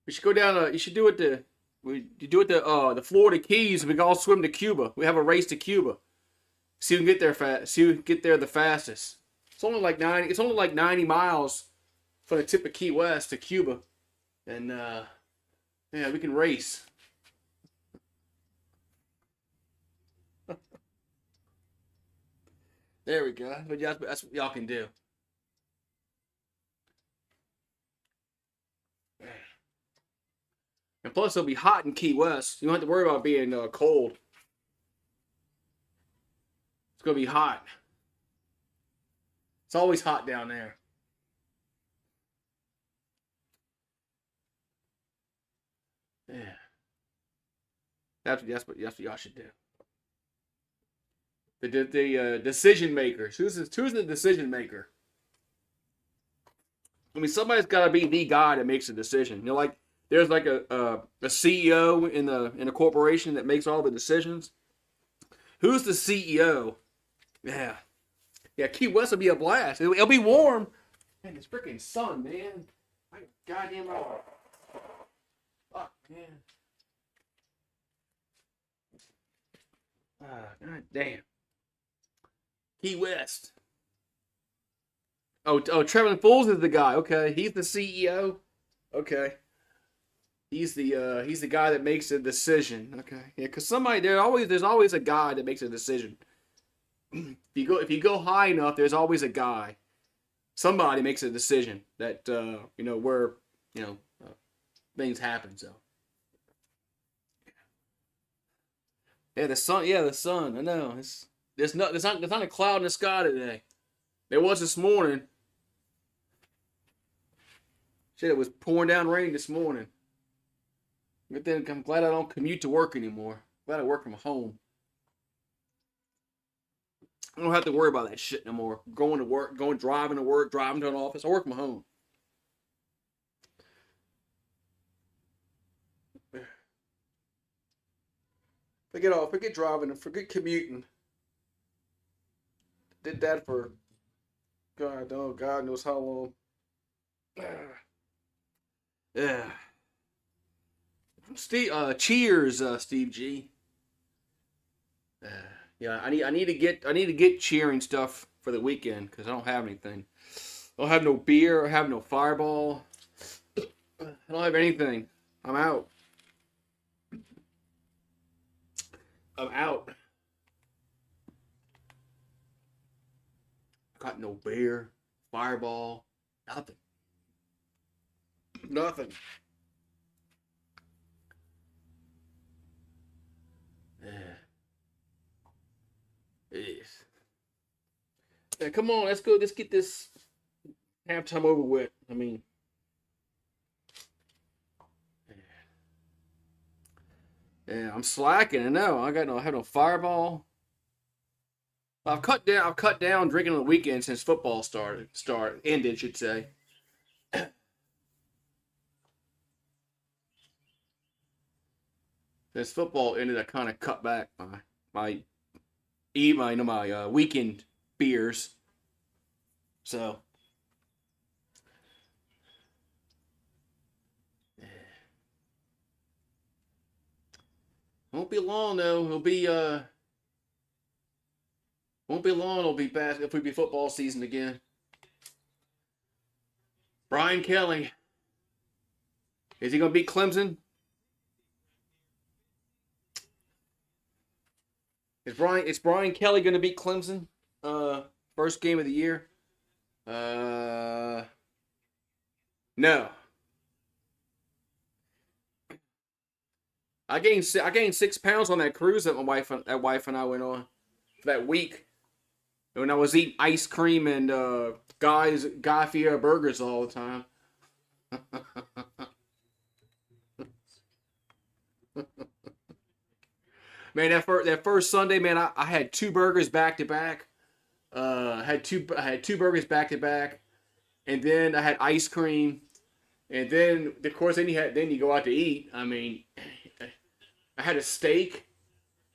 We should go down. You should do it you do it the Florida Keys. And we can all swim to Cuba. We have a race to Cuba. See who can get there fast. See who can get there the fastest. It's only like 90. It's only like 90 miles from the tip of Key West to Cuba, and yeah, we can race. There we go. But that's what y'all can do. And plus, it'll be hot in Key West. You don't have to worry about being cold. It's gonna be hot. It's always hot down there. Yeah, that's what y'all should do. The decision makers. Who's the decision maker? I mean, somebody's got to be the guy that makes a decision. You know, like there's like a CEO in a corporation that makes all the decisions. Who's the CEO? Yeah, yeah. Key West will be a blast. It'll be warm. Man, this freaking sun, man. My goddamn fuck, man. God damn. Key West. Oh, Trevin Fools is the guy. Okay, he's the CEO. Okay, he's the guy that makes a decision. Okay, yeah, because there's always a guy that makes a decision. If you go high enough, there's always a guy. Somebody makes a decision that where things happen. So yeah, the sun. Yeah, the sun. I know. There's not a cloud in the sky today. There was this morning. Shit, it was pouring down rain this morning. But then I'm glad I don't commute to work anymore. Glad I work from home. I don't have to worry about that shit no more. Going to work, driving to work, driving to an office. I work from home. Forget driving and forget commuting. Did that for God knows how long. Yeah. Cheers, Steve G. Yeah, I need to get cheering stuff for the weekend because I don't have anything. I don't have no beer. I have no Fireball. I don't have anything. I'm out. I'm out. I got no beer, Fireball, nothing. Nothing. Yeah. It is. Yeah, come on, let's go. Let's get this halftime over with. I mean, Yeah, I'm slacking. I know. I have no fireball. I've cut down drinking on the weekend since football ended, should say. Since football ended, I kind of cut back my my weekend beers. So won't be long though. Won't be long. It'll be back. It'll be football season again. Brian Kelly, is he gonna beat Clemson? Is Brian Kelly gonna beat Clemson? First game of the year. Uh, no. I gained 6 pounds on that cruise that my wife and I went on for that week when I was eating ice cream and Guy Fieri burgers all the time. Man, that first Sunday, man, I had two burgers back to back. I had two burgers back to back, and then I had ice cream, and then of course then you go out to eat. I mean, I had a steak,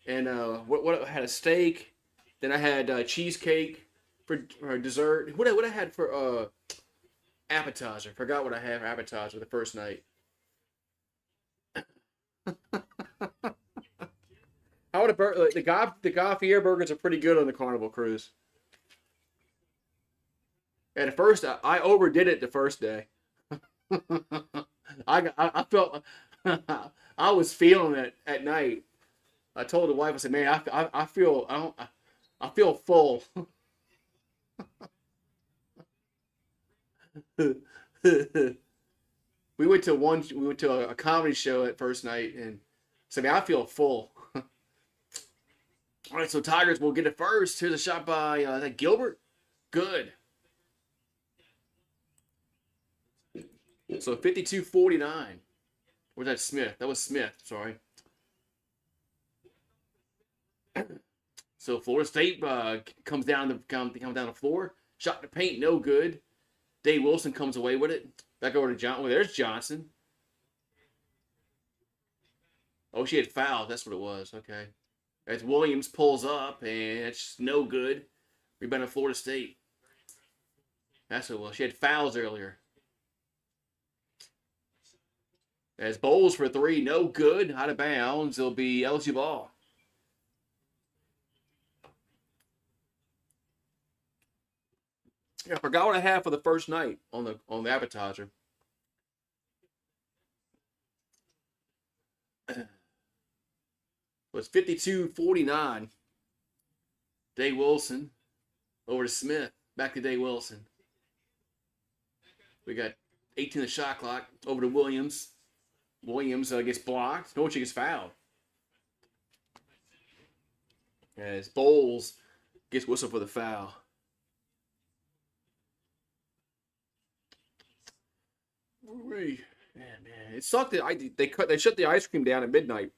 and what I had a steak, then I had cheesecake for dessert. What I had for appetizer? Forgot what I had for appetizer the first night. How would a burger? The Guy Fieri burgers are pretty good on the Carnival cruise. At first, I overdid it the first day. I felt I was feeling it at night. I told the wife, I said, "Man, I feel I feel full." We went to a comedy show at first night, and said, "Man, I feel full." All right, so Tigers will get it first. Here's a shot by that Gilbert. Good. So 52-49. Or was that Smith? That was Smith. Sorry. So Florida State comes down the floor. Shot in the paint, no good. Dave Wilson comes away with it. Back over to John. Oh, there's Johnson. Oh, she had fouled. That's what it was. Okay. As Williams pulls up, and it's no good. Rebound of Florida State. That's what it was. She had fouls earlier. As Bowles for three, no good. Out of bounds. It'll be LSU ball. Yeah, I forgot what I had for the first night on the appetizer. It was 52-49. Day Wilson over to Smith. Back to Day Wilson. We got 18 the shot clock. Over to Williams. Williams gets blocked. No, she gets fouled. As Bowles gets whistled for the foul. Man, it sucked that they shut the ice cream down at midnight.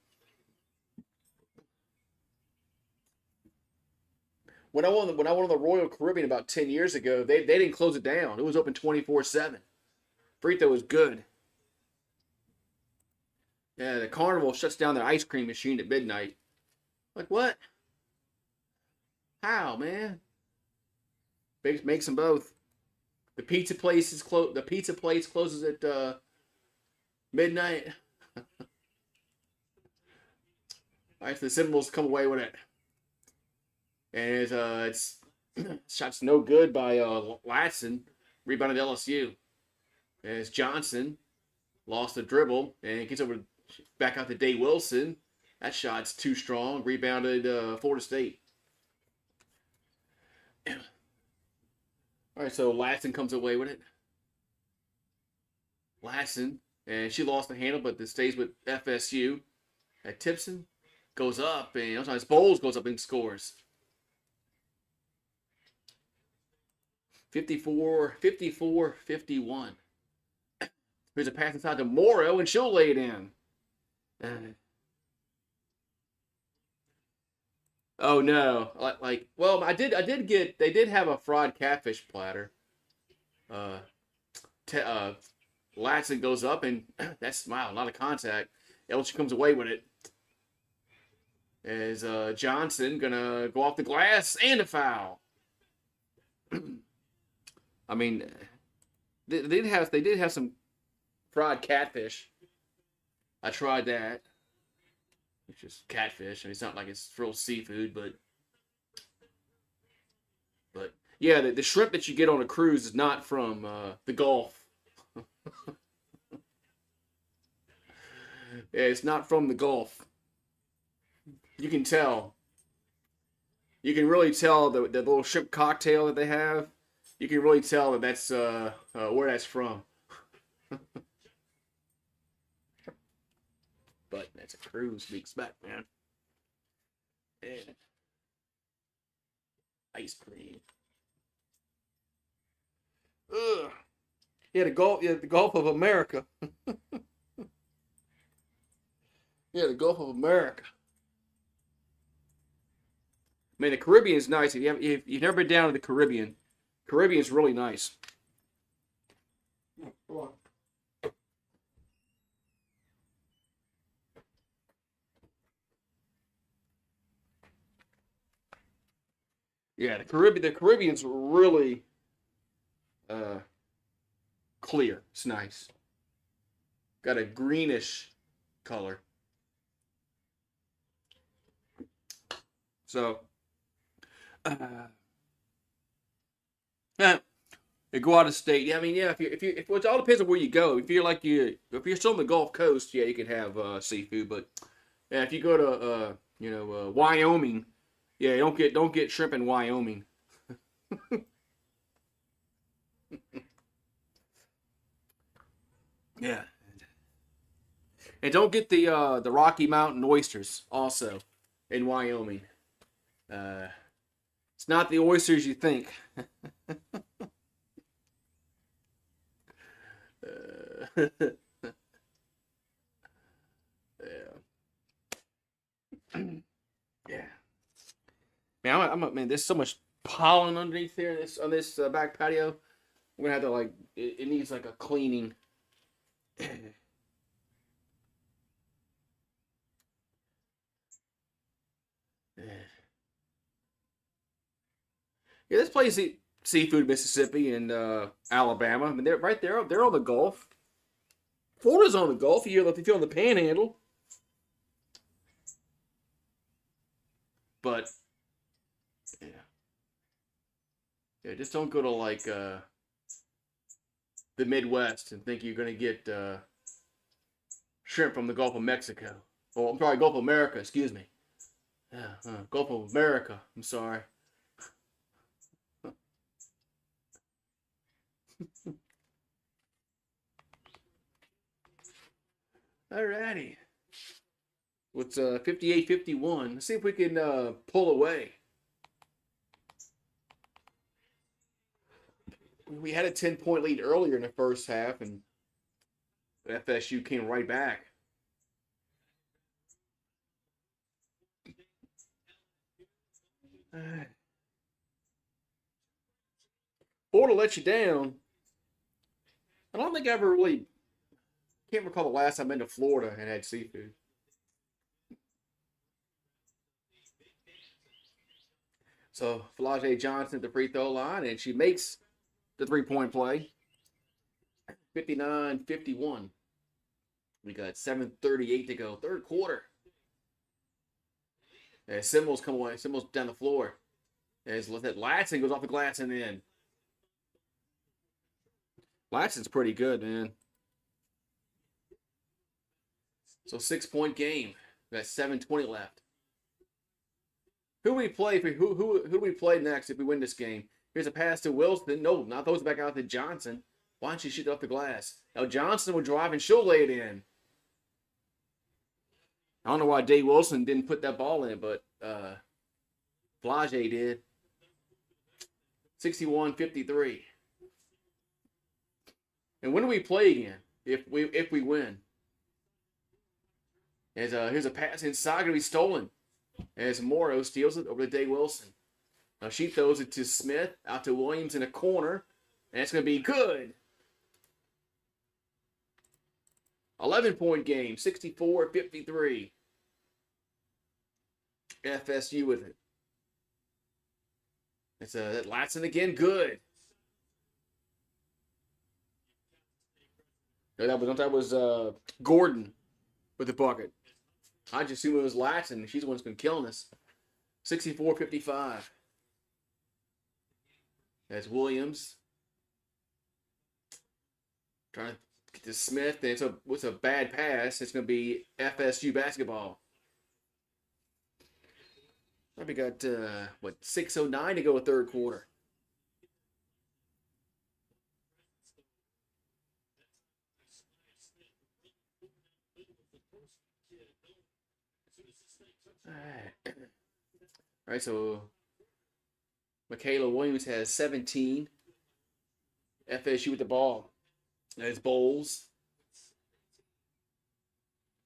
When I went on the Royal Caribbean about 10 years ago, they didn't close it down. It was open 24/7. Frito was good. Yeah, the Carnival shuts down their ice cream machine at midnight. Like what? How, man? Makes them both. The pizza place is closed. The pizza place closes at midnight. All right, so the Seminoles come away with it, and it's shots no good by Latson. Rebounded LSU. As Johnson lost the dribble and gets over back out to Day Wilson. That shot's too strong. Rebounded Florida State. All right, so Latson comes away with it. Latson, and she lost the handle, but this stays with FSU. At Tipson goes up, and sometimes Bowles goes up and scores. 51. Here's a pass inside to Morrow, and she'll lay it in. Oh no! Well, I did get. They did have a fried catfish platter. Uh, te- Latson goes up and that's wow, not a contact. LSU comes away with it. As Johnson gonna go off the glass and a foul. I mean, they did have some fried catfish. I tried that. It's just catfish. I mean, it's not like it's real seafood, but yeah, the shrimp that you get on a cruise is not from the Gulf. Yeah, it's not from the Gulf. You can tell. You can really tell the little shrimp cocktail that they have. You can really tell that that's where that's from. But that's a cruise we expect, man. And ice cream. Ugh. Yeah, the Gulf of America. Yeah, the Gulf of America. Man, the Caribbean's nice. If you've never been down to the Caribbean's really nice. Yeah, the Caribbean's really uh, clear. It's nice. Got a greenish color. So, uh, yeah, you go out of state. Yeah, I mean, yeah. If it all depends on where you go. If you're still on the Gulf Coast, yeah, you can have seafood. But yeah, if you go to Wyoming, yeah, don't get shrimp in Wyoming. Yeah, and don't get the Rocky Mountain oysters also in Wyoming. Uh, it's not the oysters you think. Yeah. Yeah. Man, there's so much pollen underneath there. This on this back patio. We're gonna have to it needs like a cleaning. Yeah, this place seafood Mississippi and Alabama. I mean, they're right there. They're on the Gulf. Florida's on the Gulf. If you're on the Panhandle, but yeah, yeah. Just don't go to the Midwest and think you're gonna get shrimp from the Gulf of Mexico. Oh, I'm sorry, Gulf of America. Excuse me. Yeah, Gulf of America. I'm sorry. Alrighty. What's 58-51? Let's see if we can pull away. We had a 10-point lead earlier in the first half, and FSU came right back. Florida let you down. I don't think I ever really can't recall the last time I've been to Florida and had seafood. So Flage Johnson at the free throw line, and she makes the 3-point play. 59-51. We got 7:38 to go. Third quarter. As Seminoles come away. Seminoles down the floor. As Latson goes off the glass and in. Latson's pretty good, man. So 6-point game. We got 7:20 left. Who do we play? Who do we play next if we win this game? Here's a pass to Wilson. No, not those back out to Johnson. Why don't you shoot it off the glass? Now Johnson will drive and she'll lay it in. I don't know why Dave Wilson didn't put that ball in, but Flage did. 61-53. And when do we play again? If we win? Here's a pass inside, gonna be stolen. As Morrow steals it over to Day Wilson. Now she throws it to Smith, out to Williams in a corner, and it's going to be good. 11-point game, 64-53. FSU with it. It's that Latson again, good. No, that was Gordon with the bucket. I just assume it was Latson. She's the one that's been killing us. 64-55. That's Williams. Trying to get to Smith. And it's a bad pass. It's going to be FSU basketball. We got, 6:09 to go with third quarter. All right, so Michaela Williams has 17. FSU with the ball. That's Bowles.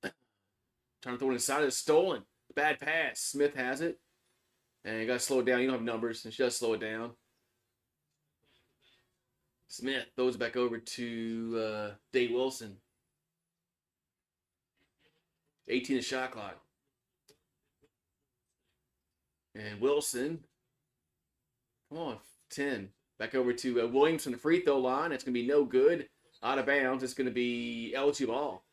Trying to throw it inside. It's stolen. Bad pass. Smith has it. And you got to slow it down. You don't have numbers. And she does slow it down. Smith throws it back over to Dave Wilson. 18 is shot clock. And Wilson. Come on. 10. Back over to Williams from the free throw line. It's going to be no good. Out of bounds. It's going to be LSU ball.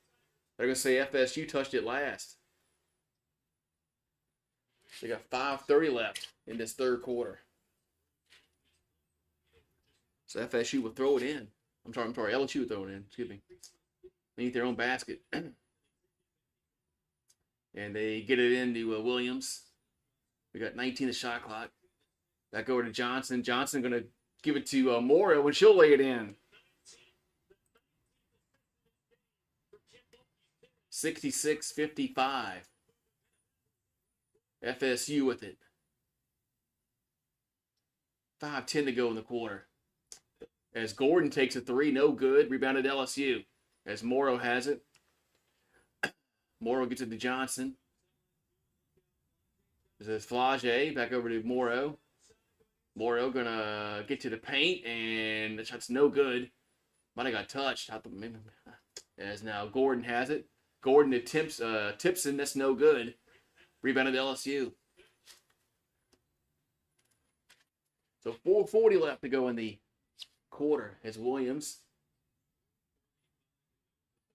They're going to say FSU touched it last. They got 5:30 left in this third quarter. So FSU will throw it in. I'm sorry, LSU will throw it in. Excuse me. They eat their own basket. And they get it into Williams. We got 19 the shot clock. Back over to Johnson. Johnson going to give it to Morrow, and she'll lay it in. 66-55. FSU with it. 5:10 to go in the quarter. As Gordon takes a three, no good. Rebounded LSU. As Morrow has it. Morrow gets it to Johnson. This is Flage. Back over to Morrow. Morrow going to get to the paint, and the shot's no good. Might have got touched. As now Gordon has it. Gordon attempts Tipson. That's no good. Rebounded LSU. So 4:40 left to go in the quarter as Williams.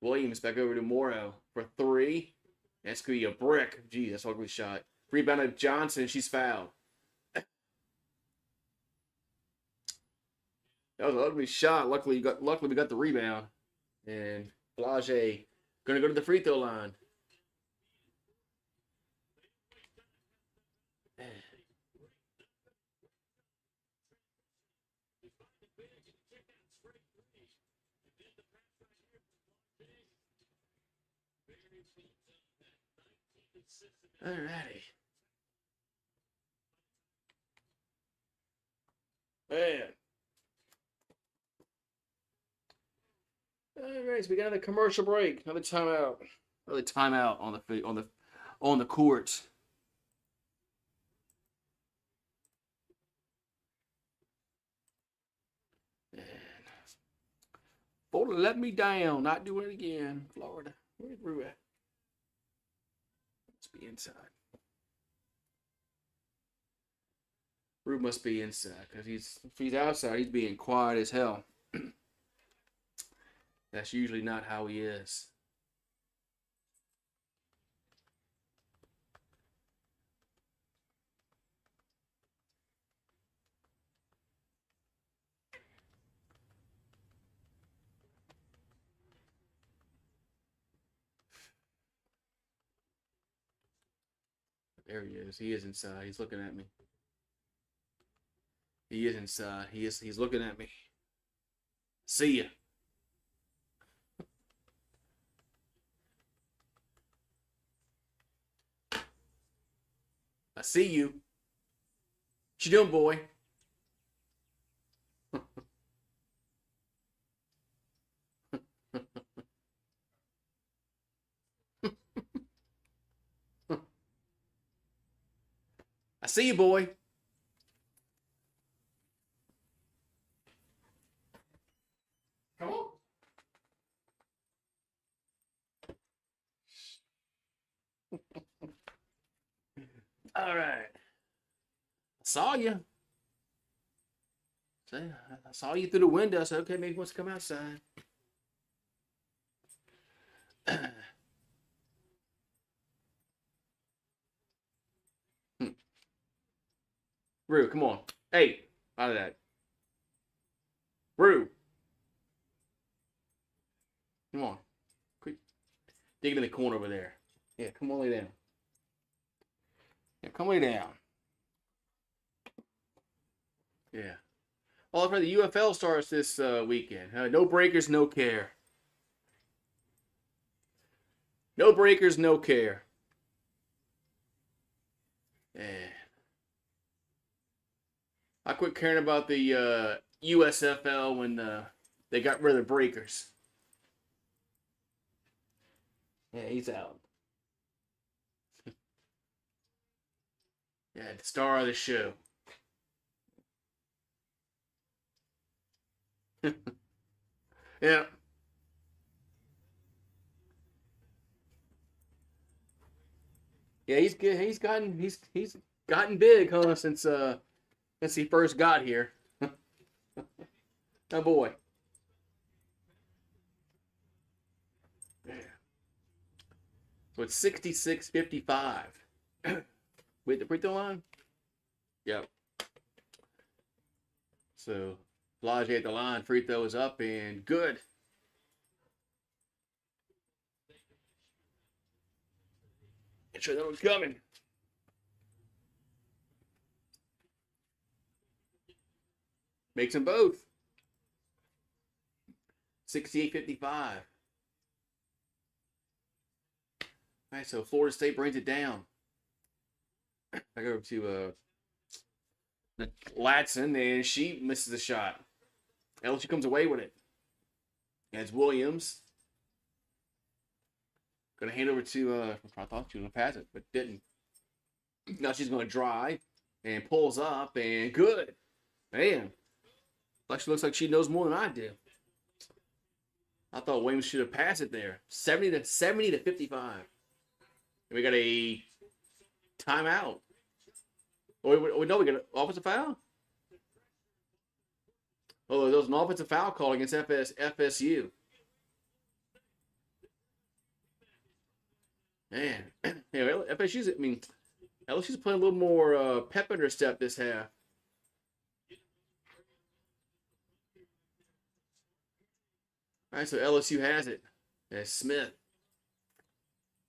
Williams back over to Morrow for three. That's going to be a brick. Gee, that's an ugly shot. Rebounded Johnson. She's fouled. That was an ugly shot. Luckily, we got the rebound. And Flage going to go to the free throw line. Alrighty. Man. Alright, so we got another commercial break, another timeout. Another timeout on the court. And Florida let me down, not doing it again. Florida. Where's Rue at? Let's be inside. Rue must be inside, because if he's outside, he's being quiet as hell. That's usually not how he is. There he is. He is inside. He's looking at me. He is inside. He's looking at me. See ya. I see you. What you doing, boy? See you, boy. Come on. All right. I saw you. See, I saw you through the window. So okay, maybe he wants to come outside. Rue, come on. Hey, out of that. Rue. Come on. Quick. Dig him in the corner over there. Yeah, come on, lay down. Yeah, come lay down. Yeah. All for the UFL starts this weekend. No breakers, no care. No breakers, no care. Yeah. I quit caring about the USFL when they got rid of the breakers. Yeah, he's out. Yeah, the star of the show. Yeah. Yeah, he's good. He's gotten big, huh, since he first got here. Oh boy. Yeah. So it's 66-55. With the free throw line? Yep. So Flage at the line, free throw is up and good. Make sure that one's coming. Makes them both. 68-55. All right, so Florida State brings it down. I go to Latson, and she misses the shot. LSU comes away with it. As Williams. Going to hand over to, I thought she was going to pass it, but didn't. Now she's going to drive and pulls up, and good. Man. She looks like she knows more than I do. I thought Williams should have passed it there. 70-55. And we got a timeout. Oh, no, we got an offensive foul? Oh, there was an offensive foul call against FSU. Man. Yeah, FSU's, LSU's playing a little more pep in her step this half. All right, so LSU has it. As Smith.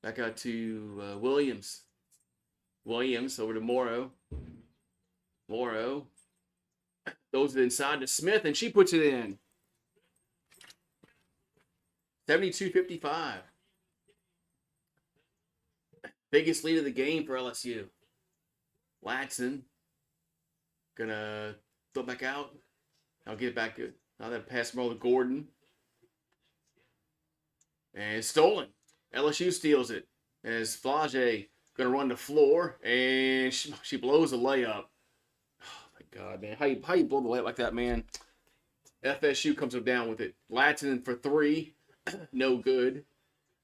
Back out to Williams. Williams over to Morrow. Morrow. Throws it inside to Smith, and she puts it in. 72-55. Biggest lead of the game for LSU. Latson. Gonna throw it back out. I'll get it back. Now that pass from over to Gordon. And it's stolen. LSU steals it. As Flage going to run the floor, and she blows a layup. Oh, my God, man. How you blow the layup like that, man? FSU comes up down with it. Latson for three. No good.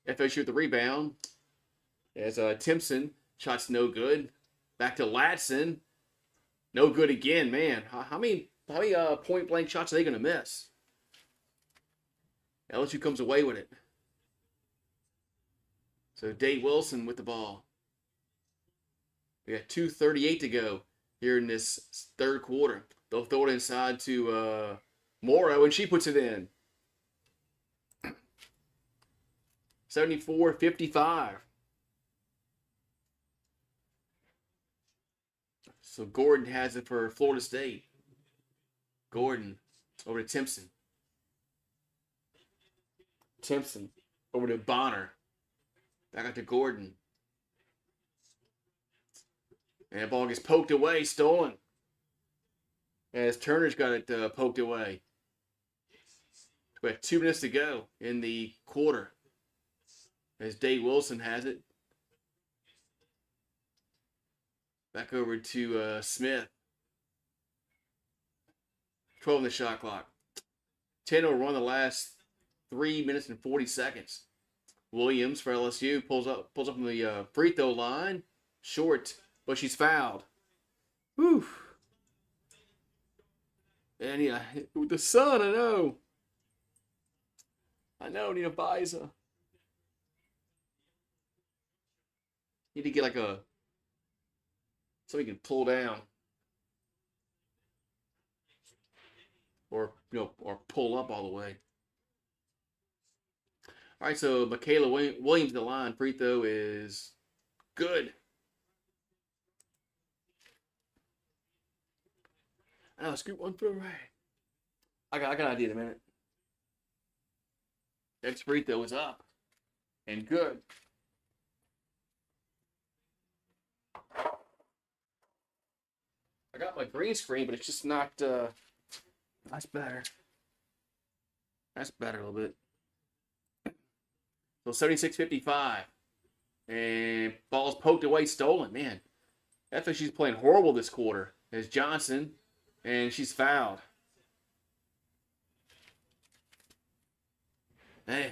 FSU with the rebound. As Timpson, shots no good. Back to Latson. No good again, man. How many point-blank shots are they going to miss? LSU comes away with it. So Dave Wilson with the ball. We got 2:38 to go here in this third quarter. They'll throw it inside to Morrow, and she puts it in. 74-55. So Gordon has it for Florida State. Gordon over to Timpson. Timpson over to Bonner. Back out to Gordon. And the ball gets poked away, stolen. As Turner's got it poked away. We have 2 minutes to go in the quarter. As Dave Wilson has it. Back over to Smith. 12 on the shot clock. 10-0 run the last 3 minutes and 40 seconds. Williams for LSU pulls up from the free throw line. Short, but she's fouled. Whew. And yeah, with the sun, I know. Need a visor. Need to get like a, so we can pull down. Or pull up all the way. All right, so Michaela Williams the line. Free throw is good. I know, scoop one for right. I got an idea in a minute. Next free throw is up and good. I got my green screen, but it's just not. That's better. That's better a little bit. So 76-55. And ball's poked away, stolen. Man, FSU's playing horrible this quarter. There's Johnson, and she's fouled. Man.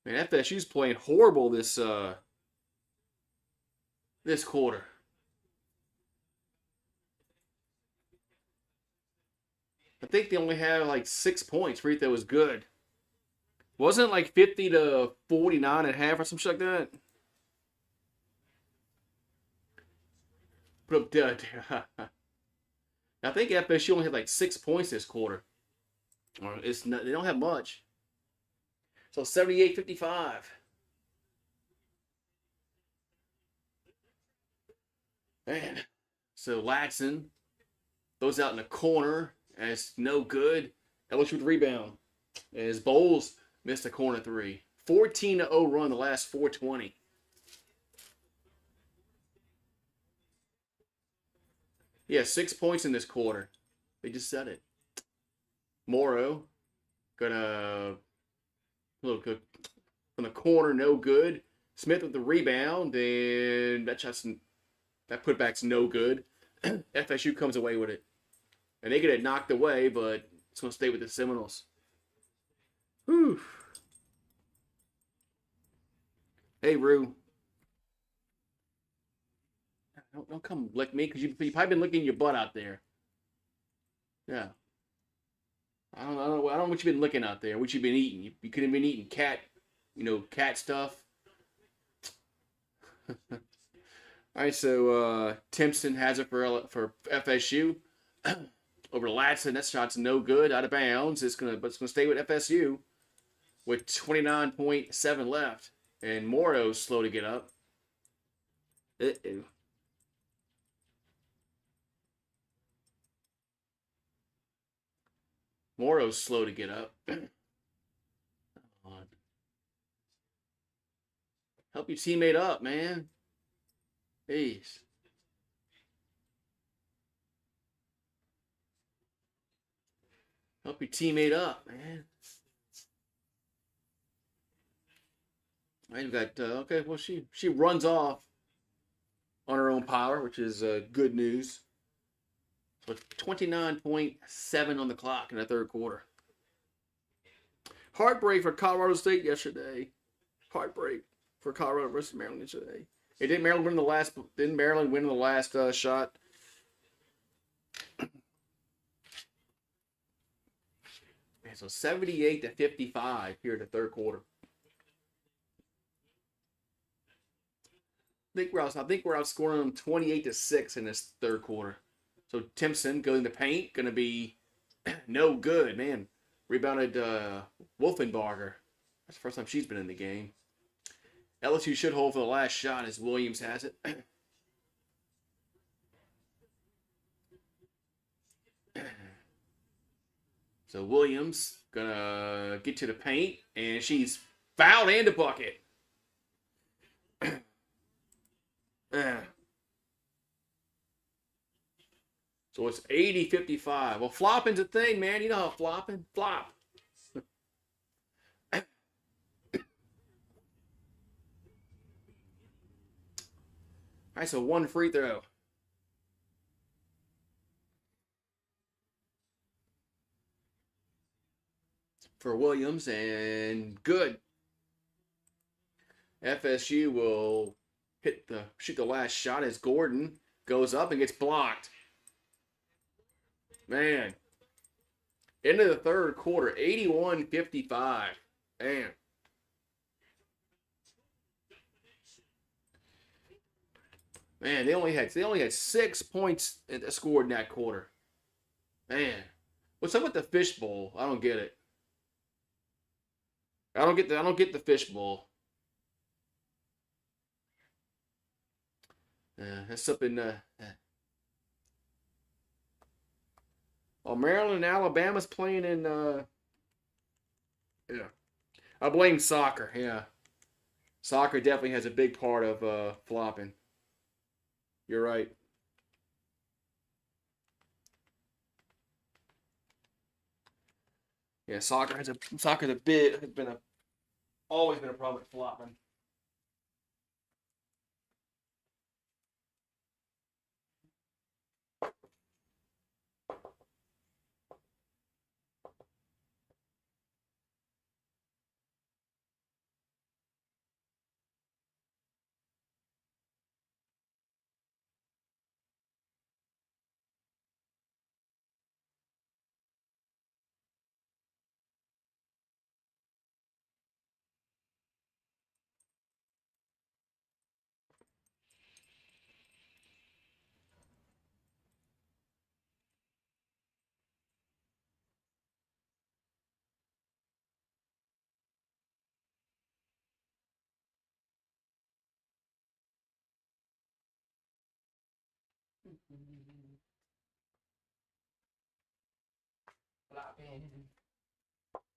Man, FSU's playing horrible this quarter. I think they only had like 6 points. Free throw was good. Wasn't it like 50-49 at half or some shit like that? Put up I think FSU only had like 6 points this quarter. Or it's not, they don't have much. So 78-55. Man. So Latson throws out in the corner. And it's no good. LSU with the rebound. As Bowles missed a corner three. 14-0 run the last 420. Yeah, 6 points in this quarter. They just said it. Morrow gonna look from the corner, no good. Smith with the rebound, and that putback's no good. FSU comes away with it. And they get it knocked away, but it's going to stay with the Seminoles. Whew. Hey, Rue. Don't come lick me, because you've probably been licking your butt out there. Yeah. I don't know what you've been licking out there, what you've been eating. You could have been eating cat stuff. All right, so Timpson has it for FSU. Over to Latson, that shot's no good, out of bounds. It's gonna stay with FSU with 29.7 left, and Morrow's slow to get up. Morrow's slow to get up. Help your teammate up, man. Jeez. Help your teammate up, man. All right, we got okay. Well, she runs off on her own power, which is good news. So 29.7 on the clock in the third quarter. Heartbreak for Colorado State yesterday. Heartbreak for Colorado versus Maryland yesterday. Hey, didn't Maryland win the last? Didn't Maryland win the last shot? So 78-55 here in the third quarter. I think we're outscoring them 28-6 in this third quarter. So Timpson going to paint, going to be no good, man. Rebounded Wolfenbarger. That's the first time she's been in the game. LSU should hold for the last shot as Williams has it. So Williams gonna get to the paint, and she's fouled and a bucket. So it's 80-55. Well, flopping's a thing, man. You know how flopping? Flop. right, so one free throw. For Williams, and good. FSU will shoot the last shot as Gordon goes up and gets blocked. Man. Into the third quarter, 81-55. Man. Man, they only had 6 points scored in that quarter. Man. What's up with the fishbowl? I don't get it. I don't get the fishbowl. That's something. Maryland and Alabama's playing in. Yeah, I blame soccer. Yeah, soccer definitely has a big part of flopping. You're right. Yeah, soccer's a bit has been always been a problem with flopping.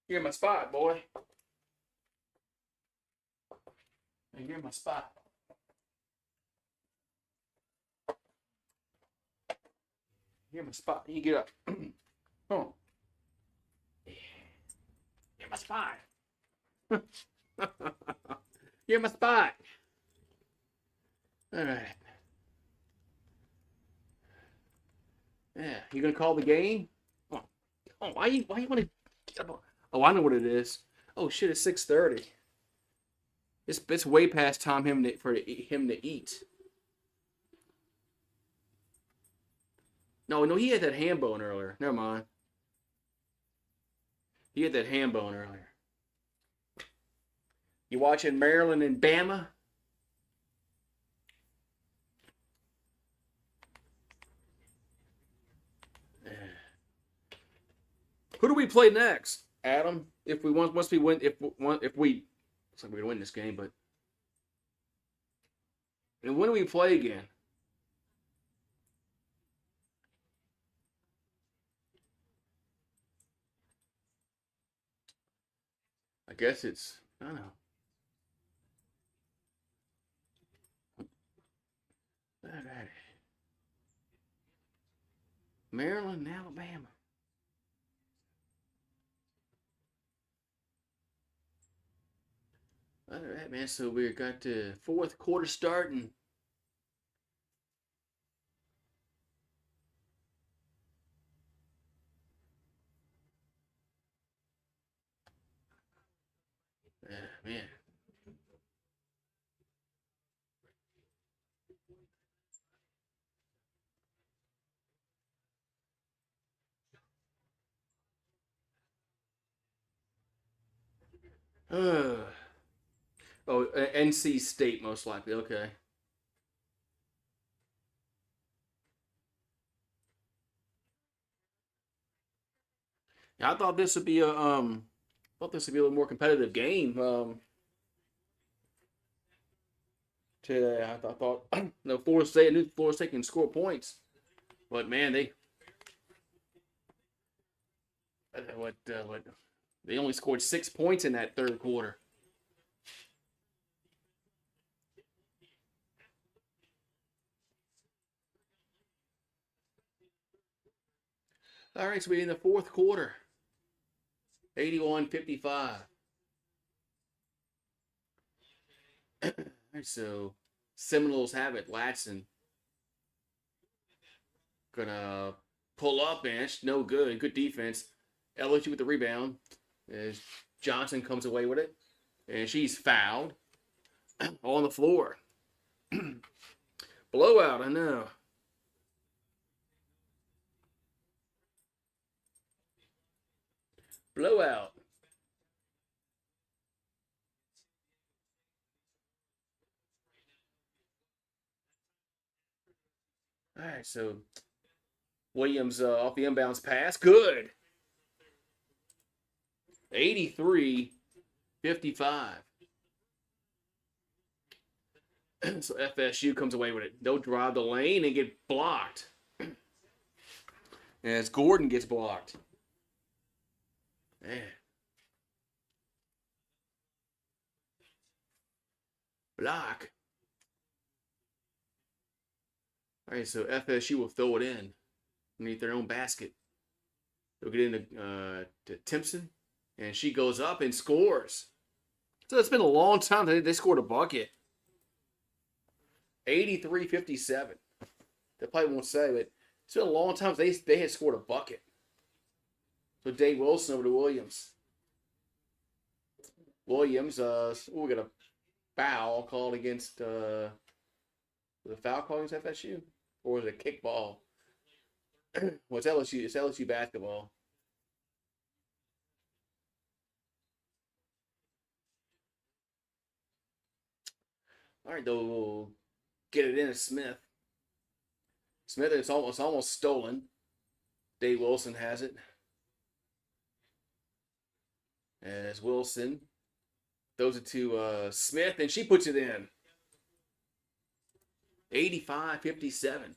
You're in my spot, boy. You're in my spot. You're in my spot. You get up. Come on. You're in my spot. You're in my spot. All right. Yeah, you gonna call the game? Oh, why you want to? Oh, I know what it is. Oh shit, it's 6:30. It's way past time for him to eat. No, he had that ham bone earlier. Never mind. He had that ham bone earlier. You watching Maryland and Bama? Who do we play next, Adam? If we want, once we win, if we, looks like we're gonna win this game, but and when do we play again? I guess it's I don't know. All right. Maryland and Alabama. All right, man. So we got the fourth quarter starting. Man. Uh, oh, NC State most likely. Okay. Yeah, I thought this would be a little more competitive game. Today I thought no Florida State, I knew Florida State can score points, but man, what they only scored 6 points in that third quarter. All right, so we're in the fourth quarter. 81-55. All right, so Seminoles have it. Latson gonna pull up and it's no good. Good defense. LSU with the rebound. As Johnson comes away with it. And she's fouled on the floor. Blowout, I know. Blowout. All right, so Williams off the inbounds pass. Good. 83-55. So FSU comes away with it. They'll drive the lane and get blocked. As Gordon gets blocked. Man. Block. All right, so FSU will throw it in underneath their own basket. They'll get into to Timpson, and she goes up and scores. So it's been a long time that they scored a bucket. 83-57. They probably won't say, but it's been a long time since they had scored a bucket. So Dave Wilson over to Williams. Williams, we got a foul called against, was a foul called against FSU? Or was it a kickball? Well, it's LSU. It's LSU basketball. All right, though, we'll get it in to Smith. Smith, it's almost stolen. Dave Wilson has it. As Wilson throws it to Smith, and she puts it in. 85-57.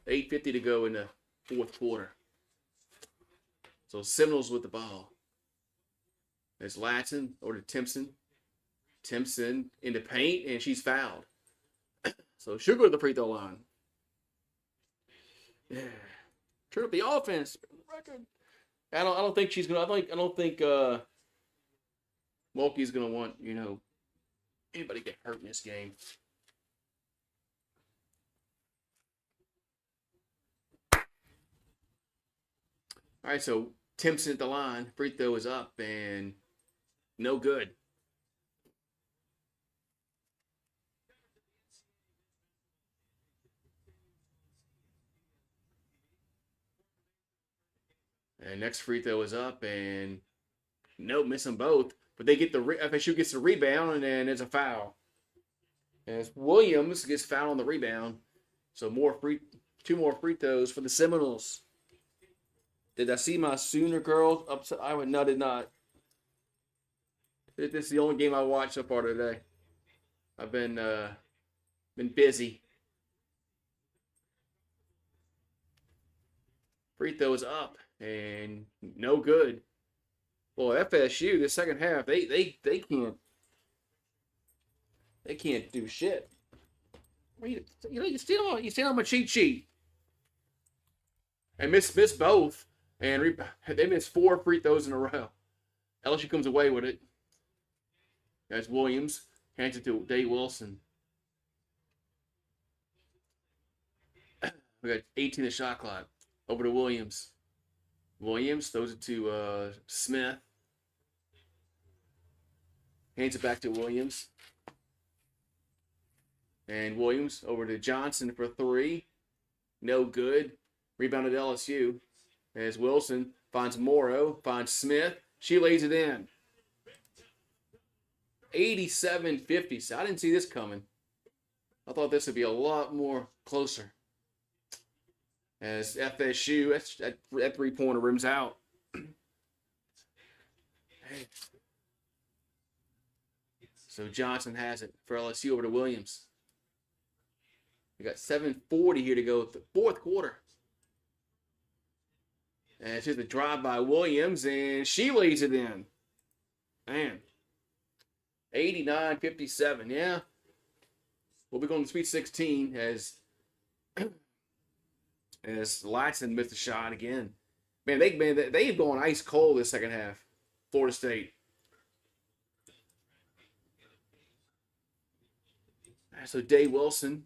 8:50 to go in the fourth quarter. So Seminoles with the ball. There's Latson over to Timpson. Timpson into paint, and she's fouled. So she'll go to the free throw line. Yeah. Turn up the offense. Record. I don't think she's gonna. I don't think Mulkey's gonna want anybody get hurt in this game. All right, so Timpson at the line. Free throw is up and no good. And next free throw is up and no, miss them both. But they get FSU gets the rebound and then there's a foul. As Williams gets fouled on the rebound. So two more free throws for the Seminoles. Did I see my Sooner girls upset? No, I did not. This is the only game I watched so far today. I've been busy. Free throw is up and no good. Well, FSU the second half they can't do shit. You stand on my cheat sheet and miss both. And they missed 4 free throws in a row. LSU comes away with it. As Williams hands it to Dave Wilson. We got 18 the shot clock. Over to Williams. Williams throws it to Smith. Hands it back to Williams. And Williams over to Johnson for 3. No good. Rebounded LSU. As Wilson finds Morrow, finds Smith. She lays it in. 87-50. I didn't see this coming. I thought this would be a lot more closer. As FSU, that three-pointer rims out. So Johnson has it for LSU over to Williams. We got 7:40 here to go. The fourth quarter. And here's the drive by Williams, and she lays it in. Man. 89-57. Yeah. We'll be going to Sweet 16 as Latson missed a shot again. Man, they've gone ice cold this second half. Florida State. Man. So Day Wilson.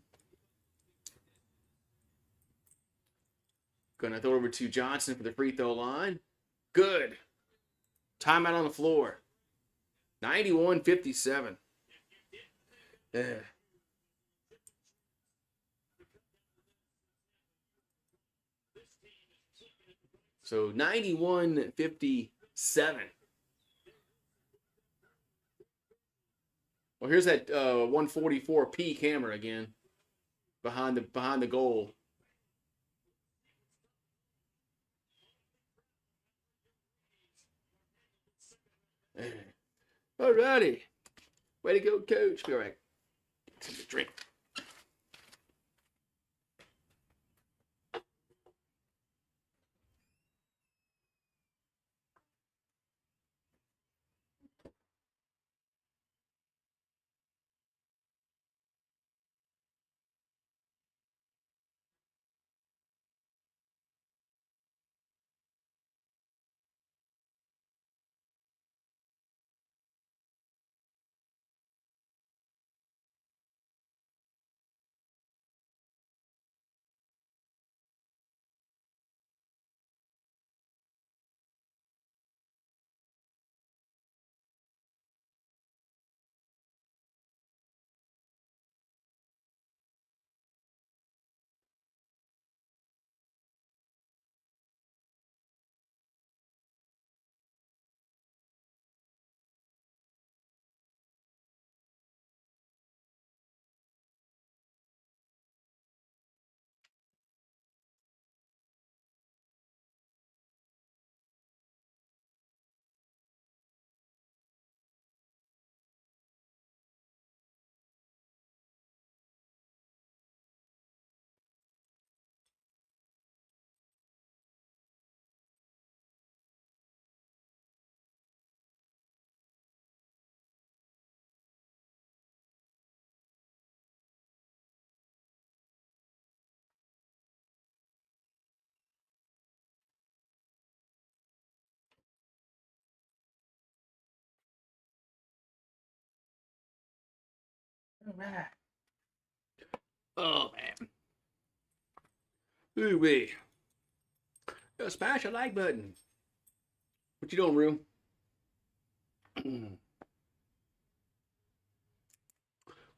Going to throw it over to Johnson for the free throw line. Good. Timeout on the floor. 91-57. Yeah. So 91-57. Well, here's that 144p camera again behind the goal. All righty. Way to go, coach. All right. Take a drink. All right. Oh, man. Ooh-wee. Smash a like button. What you doing, Rue?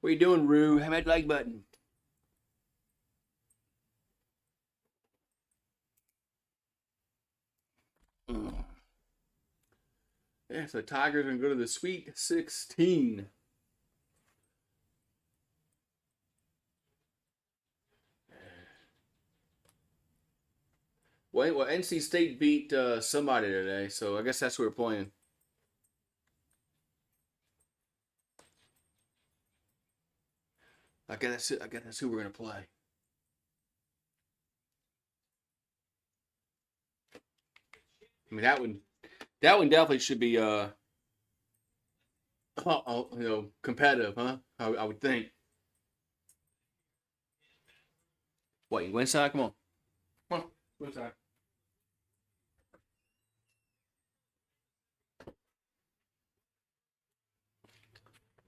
What you doing, Rue? Have that like button. Yeah, so Tigers are going to go to the Sweet 16. Well, NC State beat somebody today, so I guess that's what we're playing. I guess that's who we're going to play. I mean, that one definitely should be competitive, huh? I would think. What, you go inside? Come on. Come on, go inside.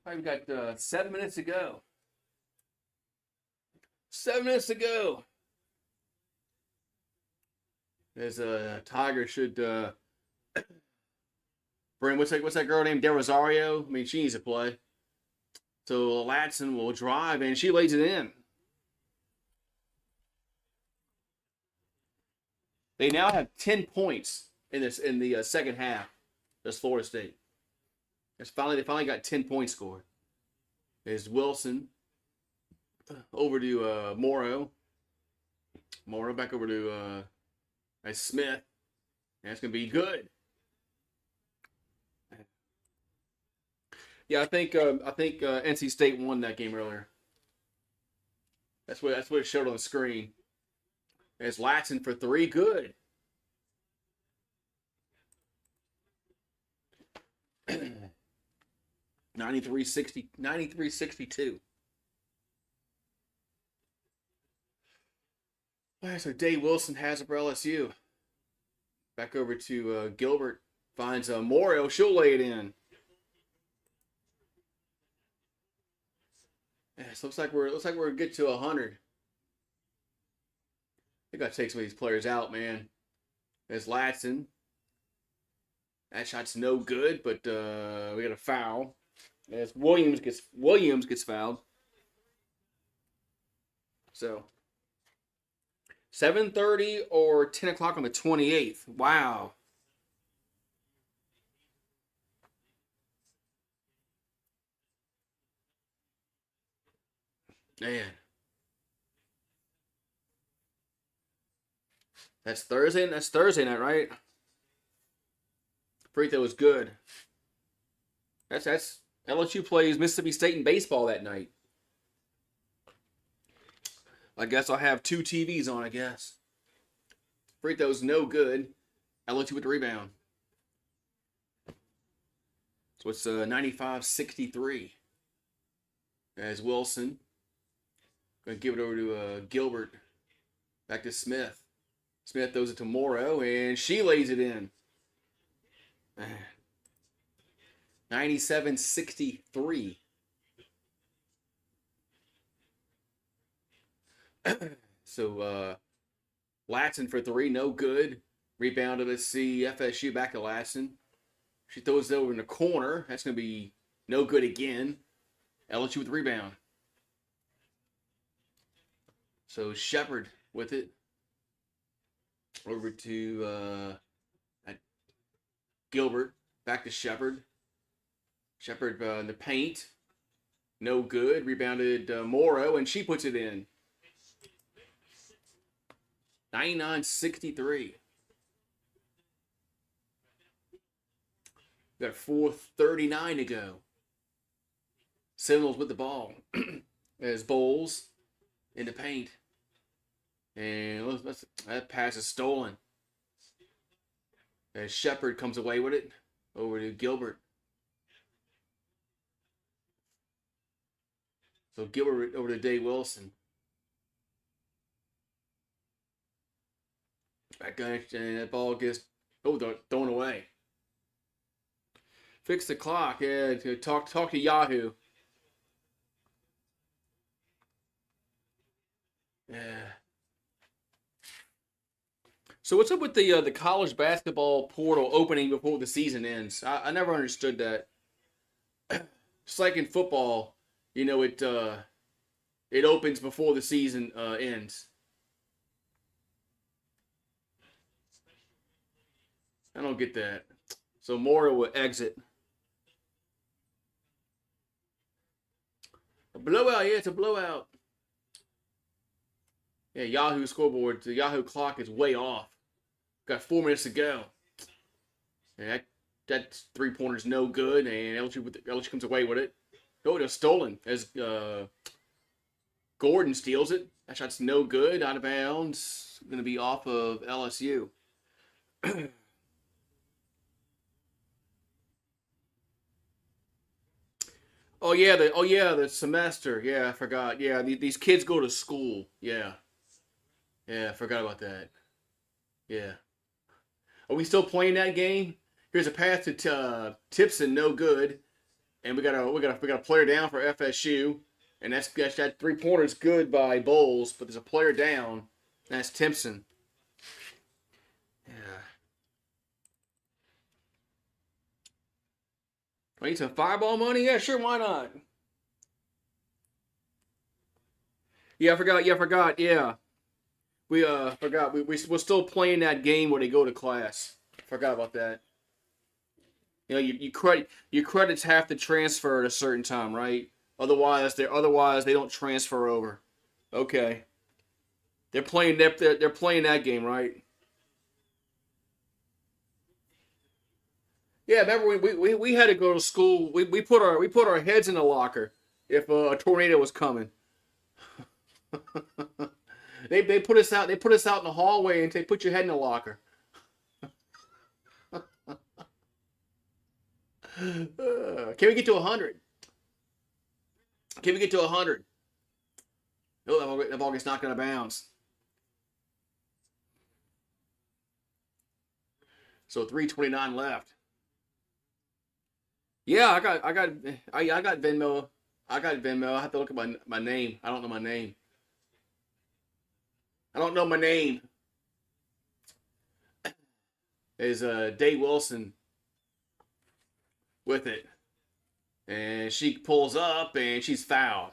All right, we got 7 minutes to go. 7 minutes to go. As Tiger should bring what's that girl named De Rosario? I mean, she needs to play. So Latson will drive and she lays it in. They now have 10 points in the second half. That's Florida State. They finally got 10 points scored. There's Wilson over to Morrow. Morrow back over to Smith. That's gonna be good. Yeah, I think NC State won that game earlier. That's what it showed on the screen. There's Latson for 3, good. $93-62. All right, so Day Wilson has it for LSU. Back over to Gilbert. Finds Morrow. She'll lay it in. Yes, looks like we're good to 100. I gotta take some of these players out, man. There's Latson. That shot's no good, but we got a foul. As Williams gets fouled. So 7:30 or 10 o'clock on the 28th. Wow. Man. That's Thursday. That's Thursday night, right? Free throw was good. That's LSU plays Mississippi State in baseball that night. I guess I'll have two TVs on, I guess. Free throw's no good. LSU with the rebound. So it's 95-63. As Wilson. Going to give it over to Gilbert. Back to Smith. Smith throws it to Morrow, and she lays it in. 97-63. So Latson for three, no good. Rebounded, let's see, FSU back to Latson. She throws it over in the corner. That's going to be no good again. LSU with the rebound. So Shepard with it. Over to Gilbert. Back to Shepard. Shepard in the paint. No good. Rebounded Morrow, and she puts it in. 99-63. Got 4:39 to go. Seminoles with the ball. As Bowles in the paint. And that pass is stolen. As Shepard comes away with it. Over to Gilbert. So Gilbert over to Dave Wilson. Back and that ball gets thrown away. Fix the clock. Yeah, talk to Yahoo. Yeah. So what's up with the college basketball portal opening before the season ends? I never understood that. It's like in football, it opens before the season ends. I don't get that. So Mora will exit. A blowout, yeah, it's a blowout. Yeah, Yahoo scoreboard, the Yahoo clock is way off. Got 4 minutes to go. And that three-pointer's no good, and LSU comes away with it. Oh, it's stolen as Gordon steals it. That shot's no good, out of bounds. Going to be off of LSU. The semester. Yeah, I forgot. Yeah, these kids go to school. Yeah, I forgot about that. Yeah. Are we still playing that game? Here's a pass to Tipson, no good, and we got a player down for FSU, and that 3-pointer is good by Bowles, but there's a player down. That's Timpson. Yeah. I need some fireball money? Yeah, sure, why not? Yeah, I forgot. Yeah. We forgot. We're still playing that game where they go to class. Forgot about that. Your credits have to transfer at a certain time, right? Otherwise they don't transfer over. Okay. They're playing that game, right? Yeah, remember we had to go to school. We put our heads in the locker if a tornado was coming. They put us out. They put us out in the hallway and say, "Put your head in the locker." Can we get to 100? Can we get to 100? Oh, that ball gets knocked out of bounds. So 3:29 left. Yeah, I got Venmo. I got Venmo. I have to look at my name. I don't know my name. I don't know my name. Is Dave Wilson with it, and she pulls up and she's fouled.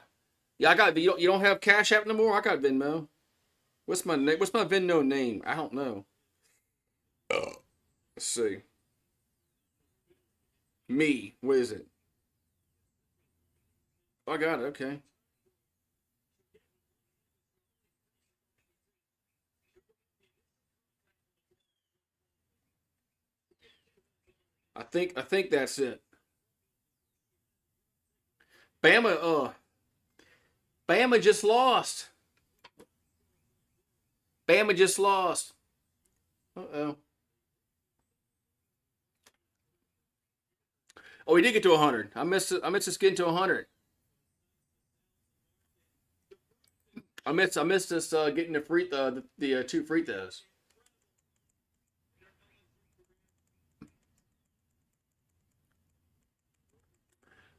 Yeah, I got. You don't have Cash App no more. I got Venmo. What's my name? What's my Venmo name? I don't know. Let's see. Me. What is it? I got it. Okay. I think that's it. Bama. Bama just lost. Bama just lost. Uh-oh. Oh, we did get to 100. I missed it. I missed us getting to 100. I missed us getting the two free throws.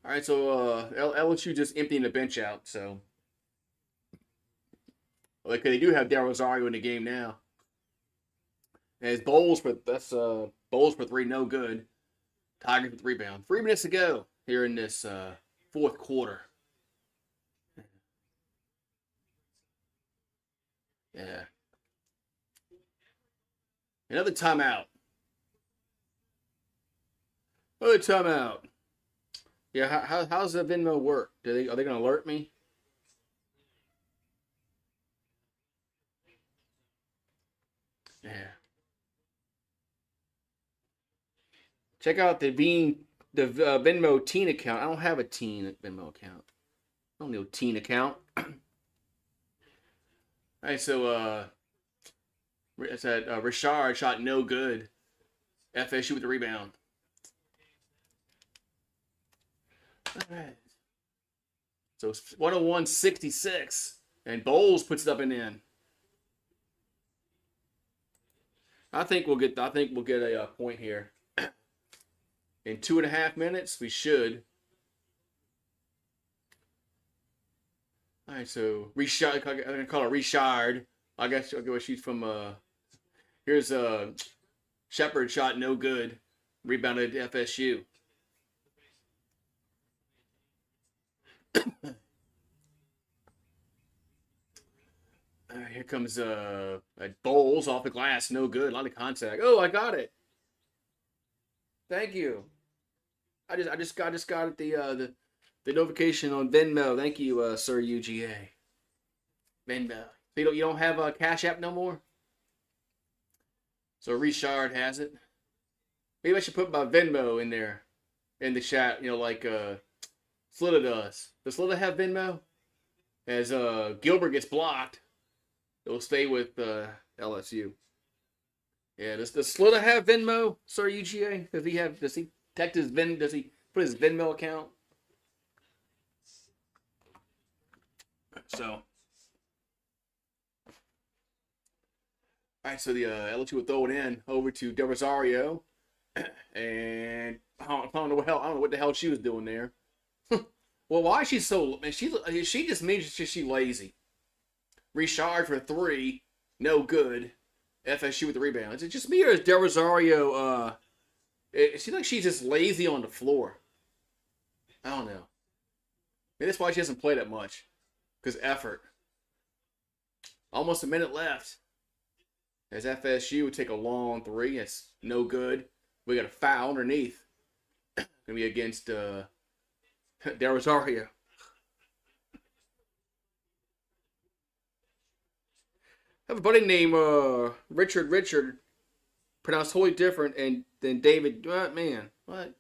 All right, so LSU just emptying the bench out. So like they do have Del Rosario in the game now. And it's Bowles for three, no good. Tigers with rebound. 3 minutes to go here in this fourth quarter. Yeah. Another timeout. Another timeout. Yeah, how's the Venmo work? Are they gonna alert me? Yeah. Check out the Venmo teen account. I don't have a teen Venmo account. I don't need a teen account. All right, so it's that Richard shot no good. FSU with the rebound. All right. So it's 101-66. And Bowles puts it up and in. I think we'll get a point here. In 2.5 minutes, we should. All right, so Richard, I'm gonna call her Richard. I guess she's from. Here's Shepard shot no good, rebounded FSU. Here comes Bowles off the glass, no good, a lot of contact. Oh, I got it. Thank you. I just got the notification on Venmo. Thank you, Sir UGA. Venmo. So you don't have a Cash App no more. So Richard has it. Maybe I should put my Venmo in there in the chat. Like Slita does. Does Slita have Venmo? As Gilbert gets blocked, it'll stay with LSU. Yeah, does Slita have Venmo, Sir UGA? Does he text his does he put his Venmo account? So, all right. So the LSU will throw it in over to Del Rosario, and I don't know what the hell she was doing there. Well, why is she so? Man, she just means she lazy. Richard for three, no good. FSU with the rebound. Is it just me or is Del Rosario? It seems like she's just lazy on the floor. I don't know. Maybe that's why she hasn't played that much. Because effort. Almost a minute left. As FSU would take a long three. It's no good. We got a foul underneath. Gonna be against Del Rosario. I have a buddy named Richard, pronounced totally different, and then David. What man? What?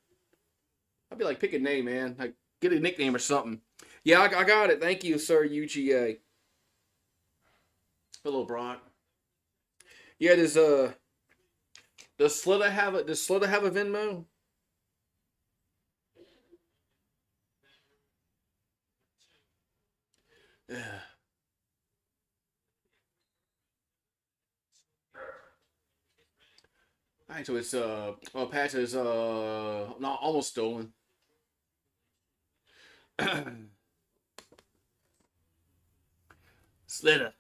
I'd be like, pick a name, man. Like, get a nickname or something. Yeah, I got it. Thank you, Sir UGA. Hello, Brock. Yeah, does Slita have a Venmo? Yeah. All right, so it's pass is not almost stolen. Slitter.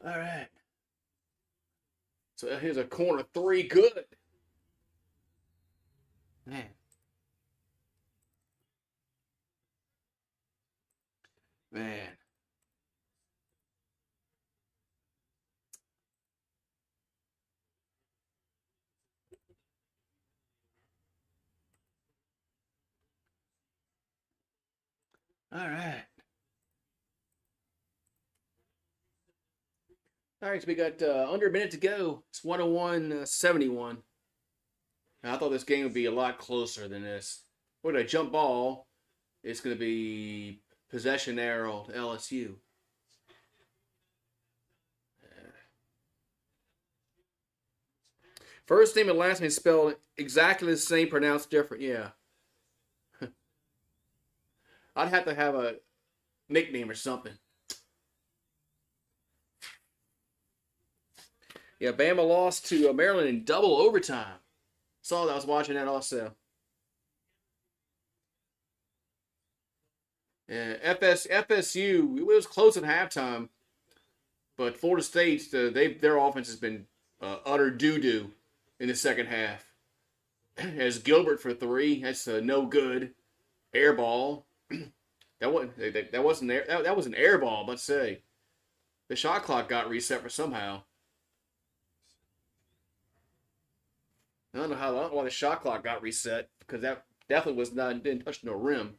All right. So here's a corner three. Good. Man. Man. All right. All right, so we got under a minute to go. It's 101-71. I thought this game would be a lot closer than this. What a jump ball. It's going to be possession arrow to LSU. First name and last name spelled exactly the same, pronounced different. Yeah. I'd have to have a nickname or something. Yeah, Bama lost to Maryland in double overtime. Saw that. I was watching that also. Yeah, FSU. It was close at halftime, but Florida State, their offense has been utter doo doo in the second half. As Gilbert for three, that's no good. Air ball. That wasn't air. That was an air ball. Let's say the shot clock got reset for somehow. I don't know why the shot clock got reset because that definitely was not didn't touch no rim.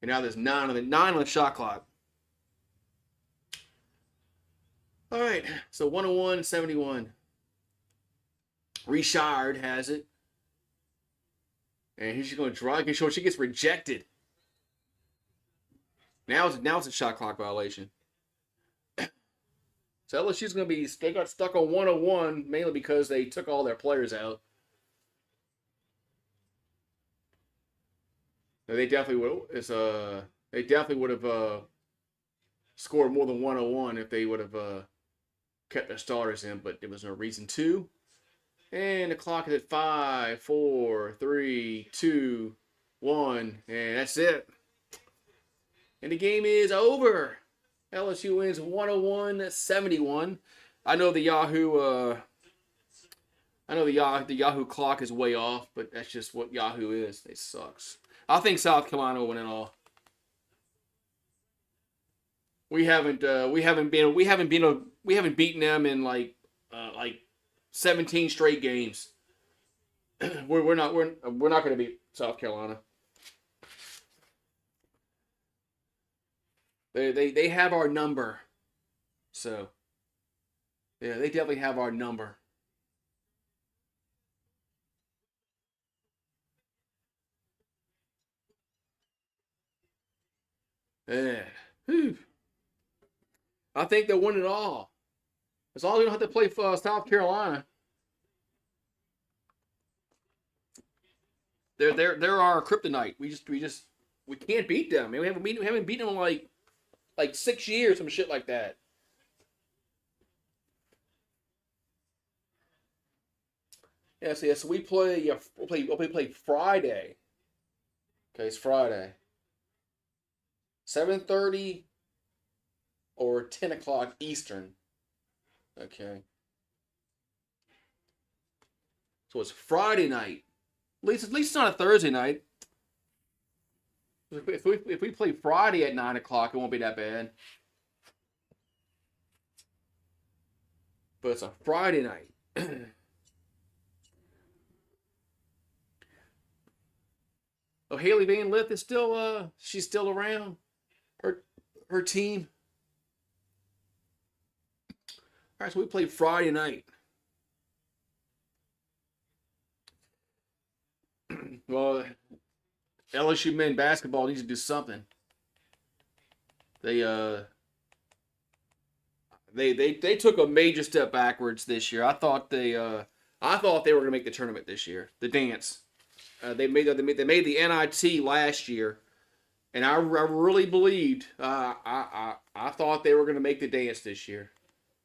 And now there's nine on the shot clock. All right, so 101-71. Richard has it, and he's just going to drive. Make sure she gets rejected. Now it's a shot clock violation. So LSU's going to be, they got stuck on 101 mainly because they took all their players out. They definitely would have scored more than 101 if they would have kept their starters in, but there was no reason to. And the clock is at 5, 4, 3, 2, 1, and that's it. And the game is over. LSU wins 101-71. I know the Yahoo clock is way off, but that's just what Yahoo is. It sucks. I think South Carolina will win it all. We haven't beaten them in like 17 straight games. we're not going to beat South Carolina. They have our number. So, yeah, they definitely have our number. Yeah. Whew. I think they'll win it all. As long as we don't have to play South Carolina. They're our kryptonite. We can't beat them. We haven't beaten them in like 6 years, some shit like that. Yeah, so we play. We play Friday. Okay, it's Friday. 7:30 or 10 o'clock Eastern. Okay. So it's Friday night. At least it's not a Thursday night. If we play Friday at 9 o'clock, it won't be that bad. But it's a Friday night. Oh, Haley Van Lith is still she's still around. Her team. All right, so we played Friday night. Well, LSU men basketball needs to do something. They took a major step backwards this year. I thought they were going to make the tournament this year. The dance. They made the NIT last year, and I really believed. I thought they were going to make the dance this year,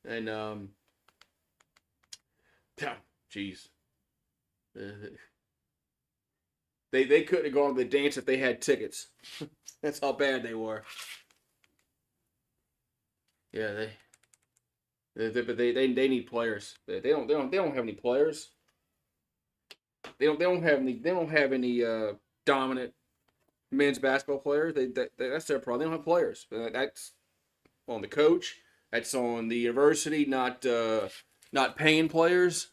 and jeez. They couldn't have gone to the dance if they had tickets. That's how bad they were. Yeah, but they need players. They don't have any players. They don't have any dominant men's basketball players. That's their problem. They don't have players. That's on the coach. That's on the university not paying players.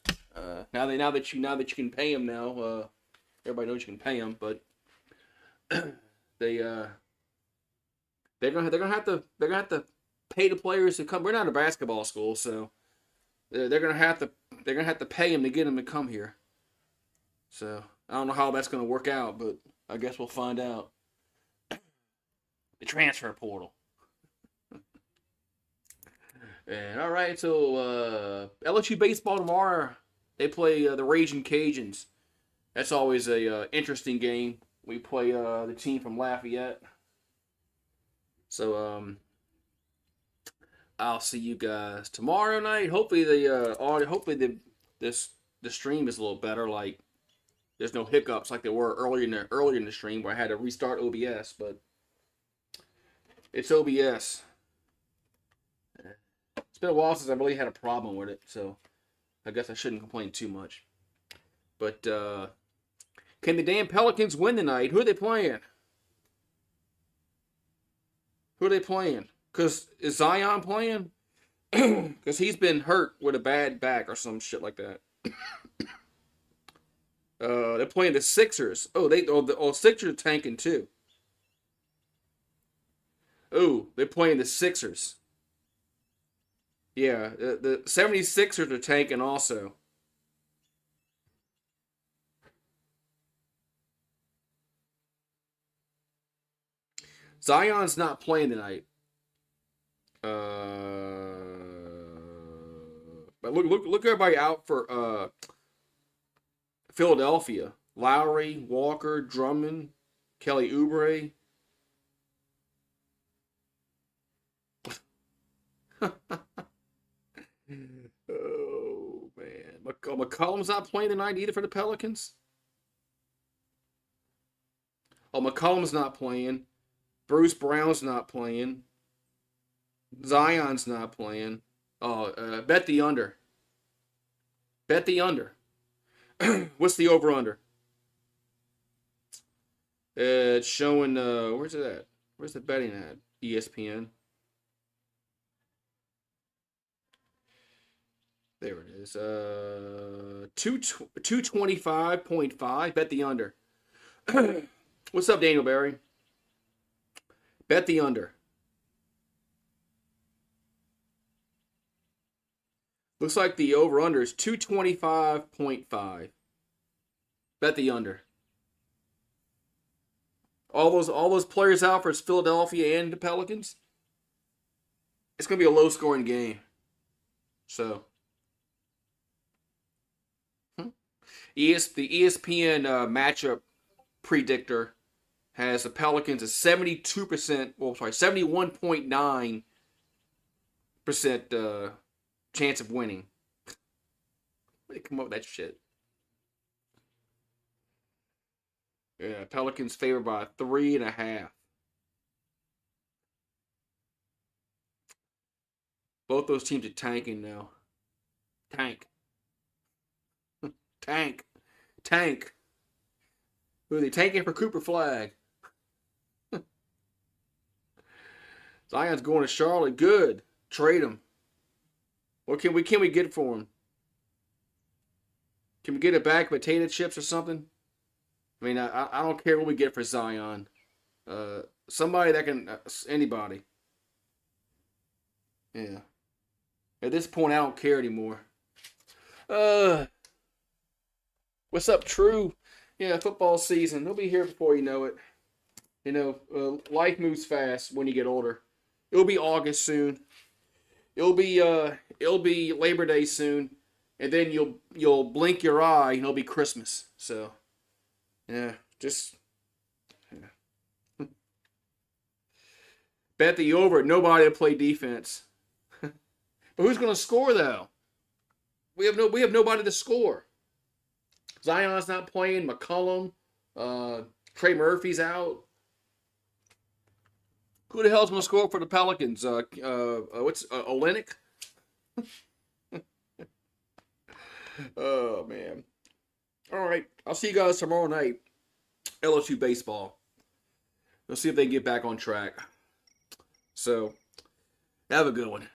Now that you can pay them now. Everybody knows you can pay them, but they they're gonna have to pay the players to come. We're not a basketball school, so they're gonna have to pay them to get them to come here. So I don't know how that's gonna work out, but I guess we'll find out. The transfer portal. And all right, so LSU baseball tomorrow. They play the Raging Cajuns. That's always a interesting game. We play the team from Lafayette. So I'll see you guys tomorrow night. Hopefully the stream is a little better. Like there's no hiccups like there were earlier in the stream where I had to restart OBS, but it's OBS. It's been a while since I really had a problem with it, so I guess I shouldn't complain too much. But can the damn Pelicans win tonight? Who are they playing? Because is Zion playing? Because he's been hurt with a bad back or some shit like that. They're playing the Sixers. The Sixers are tanking too. Oh, they're playing the Sixers. Yeah, the 76ers are tanking also. Zion's not playing tonight. But look everybody out for Philadelphia. Lowry, Walker, Drummond, Kelly Oubre. Oh man, McCollum's not playing tonight either for the Pelicans. Oh, McCollum's not playing. Bruce Brown's not playing. Zion's not playing. Oh, bet the under. Bet the under. What's the over under? It's showing. Where's it at? Where's the betting at? ESPN. There it is. 225.5. Bet the under. What's up, Daniel Barry? Bet the under. Looks like the over-under is 225.5. Bet the under. All those players out for Philadelphia and the Pelicans. It's going to be a low-scoring game. So, the ESPN matchup predictor has the Pelicans a 71.9% chance of winning. They come up with that shit. Yeah, Pelicans favored by 3.5. Both those teams are tanking now. Tank. Who are they tanking for? Cooper Flag. Zion's going to Charlotte. Good. Trade him. What can we get for him? Can we get a bag of potato chips or something? I mean, I don't care what we get for Zion. Somebody that can anybody. Yeah. At this point, I don't care anymore. What's up, True? Yeah, football season. They'll be here before you know it. You know, life moves fast when you get older. It'll be August soon. It'll be Labor Day soon, and then you'll blink your eye and it'll be Christmas. So, yeah, bet the over. Nobody to play defense. But who's gonna score though? We have nobody to score. Zion's not playing. McCollum, Trey Murphy's out. Who the hell's going to score for the Pelicans? What's Olenek? Oh, man. All right. I'll see you guys tomorrow night. LSU baseball. Let's see if they can get back on track. So, have a good one.